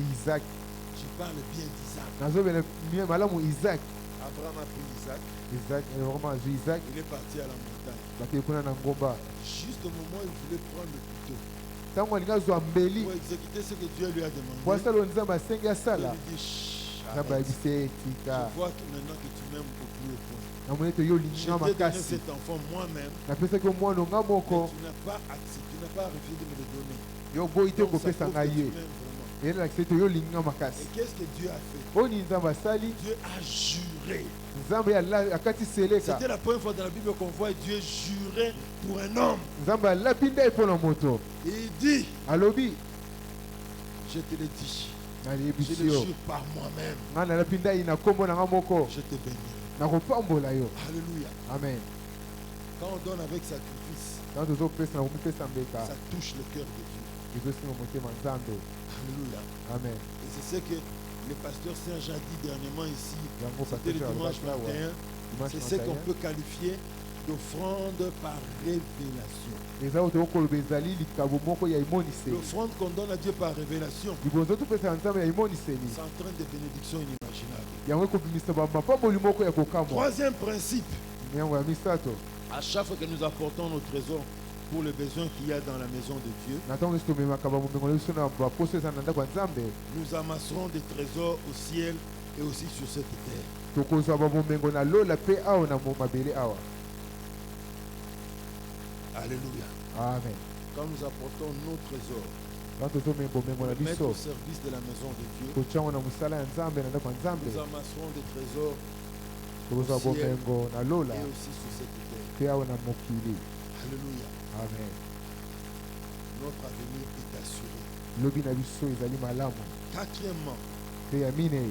Isaac. Je parle bien d'Isaac. Abraham a pris Isaac. Il est parti à la montagne. Juste au moment où il voulait prendre le couteau pour exécuter ce que Dieu lui a demandé, il lui dit Arrête. Je vois que maintenant que tu m'aimes au plus haut point. Je t'ai donné cet enfant moi-même. Tu n'as pas refusé de me le donner. Donc, ça prouve que tu m'aimes vraiment. Et qu'est-ce que Dieu a fait? Dieu a juré. C'était la première fois dans la Bible qu'on voit Dieu jurer pour un homme. Et il dit, je te le dis, je le jure par moi-même. Je te bénis. Alléluia. Amen. Quand on donne avec sacrifice, ça touche le cœur de Dieu. Alléluia. Amen. Et c'est ce que le pasteur Saint-Jean dit dernièrement ici, c'était le dimanche 21. C'est ce qu'on peut qualifier d'offrande par révélation. L'offrande qu'on donne à Dieu par révélation, c'est en train de bénédictions inimaginables. Troisième principe, à chaque fois que nous apportons nos trésors pour les besoins qu'il y a dans la maison de Dieu, nous amasserons des trésors au ciel et aussi sur cette terre. Alléluia. Amen. Quand nous apportons nos trésors, nous mettre au service de la maison de Dieu, nous amasserons des trésors au ciel et aussi sur cette terre. Alléluia. Amen. Notre avenir est assuré. Quatrièmement,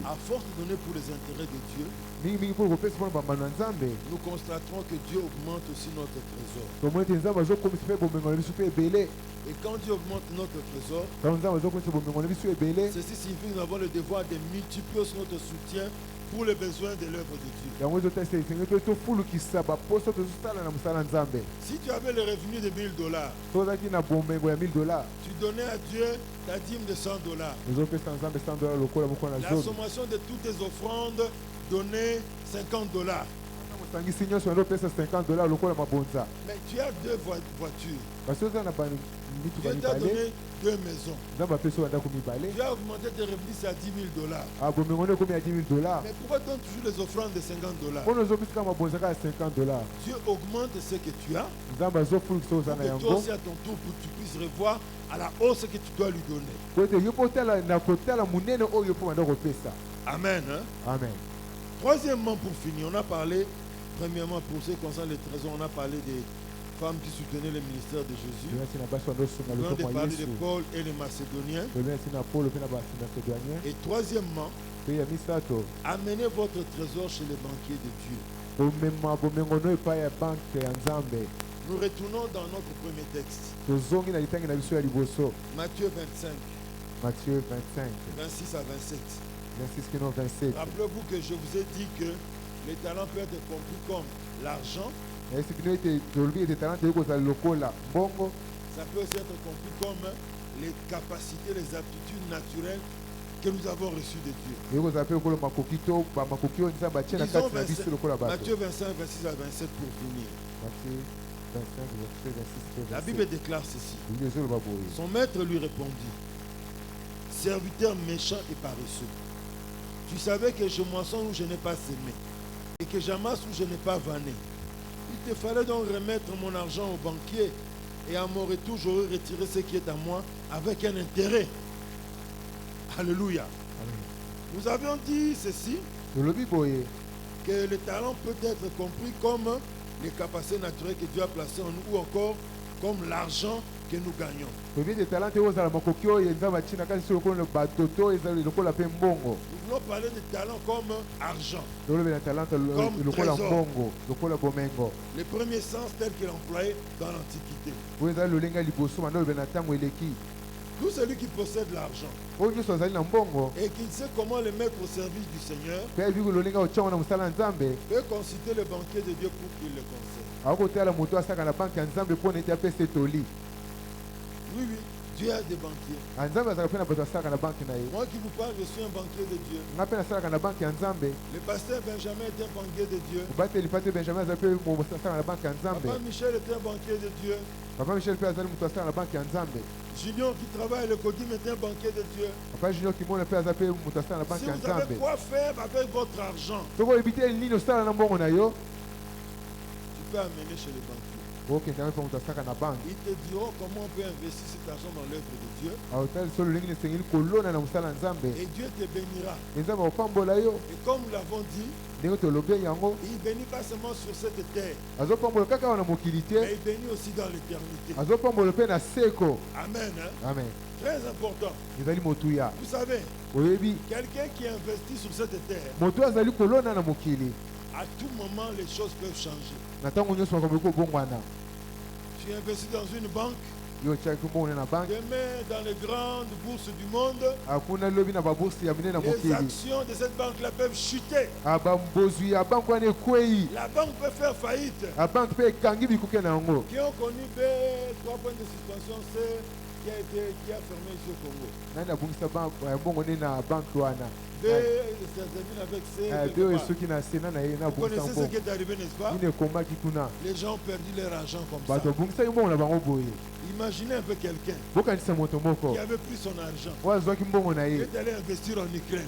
à force de donner pour les intérêts de Dieu, nous constaterons que Dieu augmente aussi notre trésor. Et quand Dieu augmente notre trésor, ceci signifie que nous avons le devoir de multiplier notre soutien pour les besoins de l'œuvre de Dieu. Si tu avais le revenu de $1000, tu donnais à Dieu ta dîme de $100. La sommation de toutes tes offrandes donnait $50. Mais tu as 2 voitures. Dieu t'a donné 2 maisons. Tu as augmenté tes revenus à $10,000. Mais pourquoi donnes toujours les offrandes de $50? Dieu augmente ce que tu as pour que toi aussi à ton tour tu puisses revoir à la hausse que tu dois lui donner. Amen. Hein? Amen. Troisièmement, pour finir, on a parlé, premièrement pour ce qui concerne les trésors, on a parlé des femmes qui soutenaient le ministère de Jésus. Nous avons parlé de Paul et les Macédoniens. Et troisièmement, amenez votre trésor chez les banquiers de Dieu. Nous retournons dans notre premier texte. Matthieu 25. Matthieu 25. 26 à 27. 26 Rappelez-vous que je vous ai dit que les talents peuvent être compris comme l'argent. Ça peut aussi être compris comme les capacités, les aptitudes naturelles que nous avons reçues de Dieu. Disons Matthieu 25, 26 à 27 pour finir. La Bible déclare ceci. Son maître lui répondit: serviteur méchant et paresseux, tu savais que je moissonne où je n'ai pas semé et que j'amasse où je n'ai pas vanné. Il te fallait donc remettre mon argent au banquier et à mon retour j'aurais retiré ce qui est à moi avec un intérêt. Alléluia. Nous avions dit ceci, que le talent peut être compris comme les capacités naturelles que Dieu a placées en nous, ou encore comme l'argent que nous gagnons. Nous voulons parler de talent comme argent, comme trésor. Le premier sens tel qu'il est employé dans l'Antiquité. Tout celui qui possède l'argent et qui sait comment le mettre au service du Seigneur peut consulter le banquier de Dieu pour qu'il le conseille. Oui, Dieu a des banquiers. Moi qui vous parle, je suis un banquier de Dieu. Le pasteur Benjamin est un banquier de Dieu. Papa Michel est un banquier de Dieu. Papa Michel peut aller à la banque en Zambie. Junior qui travaille le Kodim est un banquier de Dieu. Papa Junior qui monte peut aller à la banque Si en vous savez Zambie. quoi faire avec votre argent, Tu peux éviter une ligne au stade en bon nayo. tu peux amener chez le banquier. OK, tu vas faire la banque. Ils te diront comment on peut investir cet argent dans l'œuvre de Dieu. Et Dieu te bénira. Et comme nous l'avons dit, il ne bénit pas seulement sur cette terre, mais il bénit aussi dans l'éternité. Amen. Hein? Amen. Très important. Vous savez, quelqu'un qui investit sur cette terre, à tout moment, les choses peuvent changer. Tu investis dans une banque, demain, dans les grandes bourses du monde, les actions de cette banque-là peuvent chuter. La banque peut faire faillite. Qui ont connu 3 points de suspension, c'est qui a fermé ici au Congo. Vous connaissez ce qui est arrivé, n'est-ce pas? Les gens ont perdu leur argent comme ça. Imaginez un peu quelqu'un qui avait pris son argent, qui est allé investir en Ukraine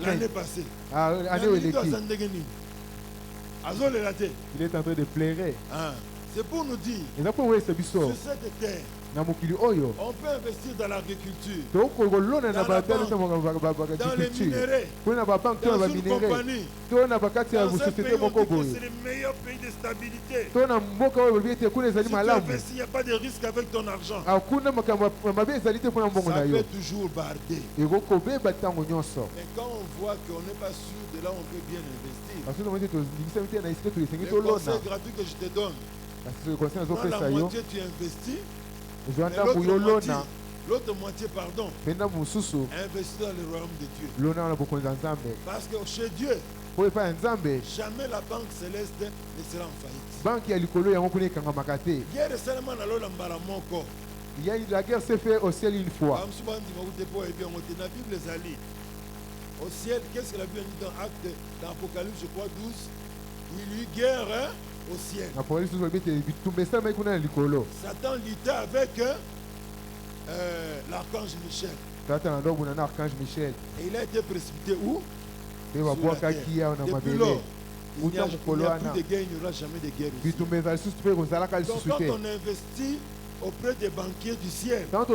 l'année passée. Il est en train de pleurer. C'est pour nous dire, sur cette terre, on peut investir dans l'agriculture, dans les minéraux, dans une compagnie, dans un pays où c'est le meilleur pays de stabilité. Si tu investis, il n'y a pas de risque avec ton argent. Ça peut toujours barder. Et quand on voit qu'on n'est pas sûr de là où on peut bien investir, le conseil gratuit que je te donne, dans la moitié tu investis, l'autre moitié, pardon, investis dans le royaume de Dieu. Parce que chez Dieu, jamais la banque céleste ne sera en faillite. Guerre seulement dans l'Olambara Moko. La guerre s'est faite au ciel une fois. La Bible Zali. Au ciel, qu'est-ce que la Bible dit dans Apocalypse, je crois 12? Il y eut guerre au ciel. Satan luttait avec l'archange Michel. Et il a été précipité où? Sur la terre. Depuis lors, il n'y a plus de guerre, il n'y aura jamais de guerre ici. Donc quand on investit auprès des banquiers du ciel, et que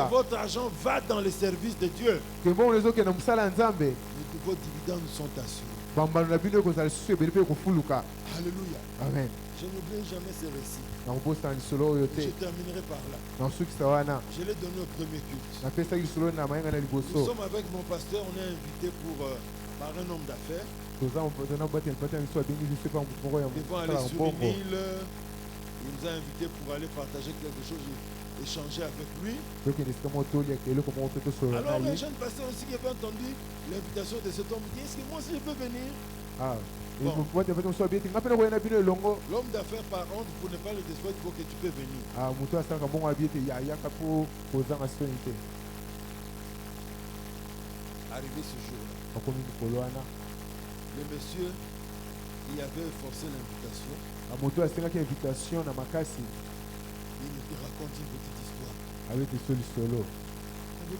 votre argent va dans le service de Dieu, vos dividendes sont assurés. Alléluia. Amen. Je n'oublie jamais ces récits. Je terminerai par là. Je l'ai donné au premier culte. Nous sommes avec mon pasteur, on est invité par un homme d'affaires. Ils vont aller sur une île. Il nous a invités pour aller partager quelque chose, échanger avec lui. Alors les jeunes pasteurs aussi qui avaient entendu l'invitation de cet homme, disent, est-ce que moi aussi je peux venir? Bon. L'homme d'affaires par contre, pour ne pas le décevoir, il faut que tu peux venir. Arrivé ce jour-là, le monsieur qui avait forcé l'invitation, il nous raconte une petite histoire.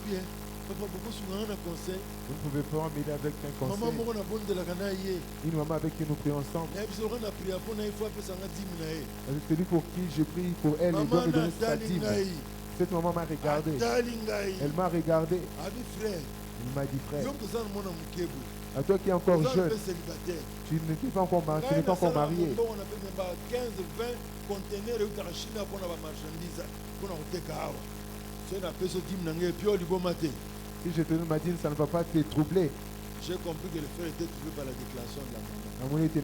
Bien. Papa, beaucoup souvent on a conseil. Vous ne pouvez pas m'aider avec un conseil. Une maman avec qui nous prions ensemble. Celui pour qui je prie pour elle, et doit me donner sa dîme. Cette maman m'a regardé. Elle m'a regardé. Il m'a dit, frère, à toi qui es encore jeune, tu n'es pas encore marié. On a 15, 20 conteneurs de la Chine pour la marchandise. Si je te donne ma dîme, ça ne va pas te troubler. J'ai compris que le frère était troublé par la déclaration de la maman. Il était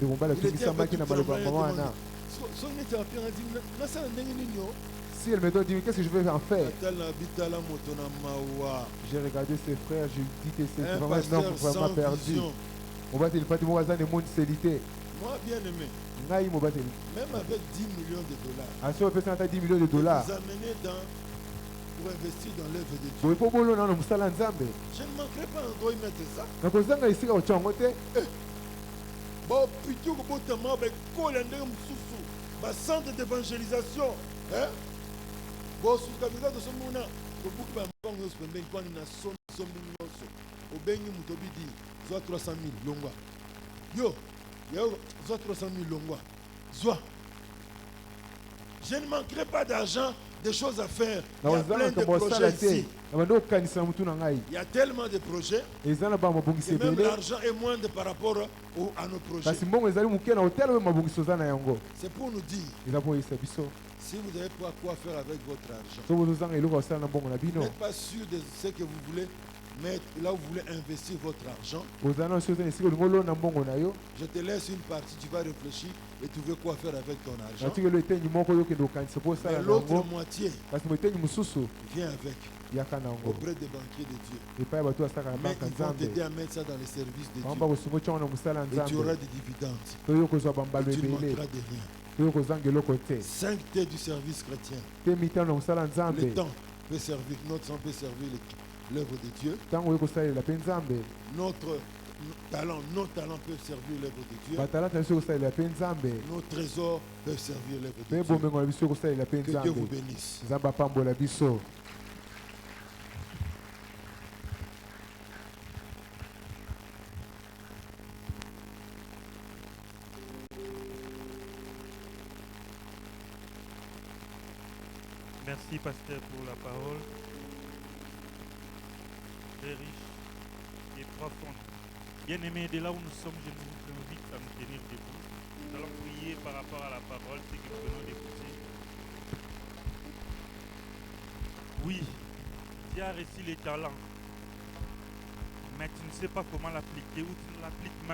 si elle me donne, dis-moi, qu'est-ce que je vais en faire? J'ai regardé ses frères, j'ai dit que c'est vraiment un homme vraiment perdu. Moi, bien aimé, même avec 10 millions de dollars, vous amenez pour investir dans l'œuvre de Dieu. Je ne manquerai pas d'endroit y mettre ça. Bon, plutôt que votre maman avec Colendé Moussou, le centre d'évangélisation. Hein? Bon, sur le cas de ce monde, le bouc va me faire quand il a son au Béni Moutobidi, soit 300 000 longwa. Yo, soit 300 000 longwa. Soit. Je ne manquerai pas d'argent, des choses à faire. Il y a plein de projets ici. Il y a tellement de projets et même l'argent est moindre par rapport à nos projets. C'est pour nous dire, si vous n'avez pas quoi faire avec votre argent, vous n'êtes pas sûr de ce que vous voulez mettre, là où vous voulez investir votre argent, je te laisse une partie, tu vas réfléchir et tu veux quoi faire avec ton argent. Mais l'autre moitié, viens avec auprès des banquiers de Dieu. Mais ils vont t'aider à mettre ça dans les services de Dieu. Et tu auras des dividendes. Et tu ne manqueras de rien. 5 T du service chrétien. Le temps peut servir, notre sang peut servir l'œuvre de Dieu. Notre talent, nos talents peuvent servir l'œuvre de Dieu. Nos trésors peuvent servir l'œuvre de Dieu. Que Dieu vous bénisse. Merci, pasteur, pour la parole. Très riche et profonde. Bien-aimés, de là où nous sommes, je nous invite à nous tenir debout. Nous allons prier par rapport à la parole, ce que nous venons d'écouter. Oui, tu as reçu les talents, mais tu ne sais pas comment l'appliquer ou tu ne l'appliques même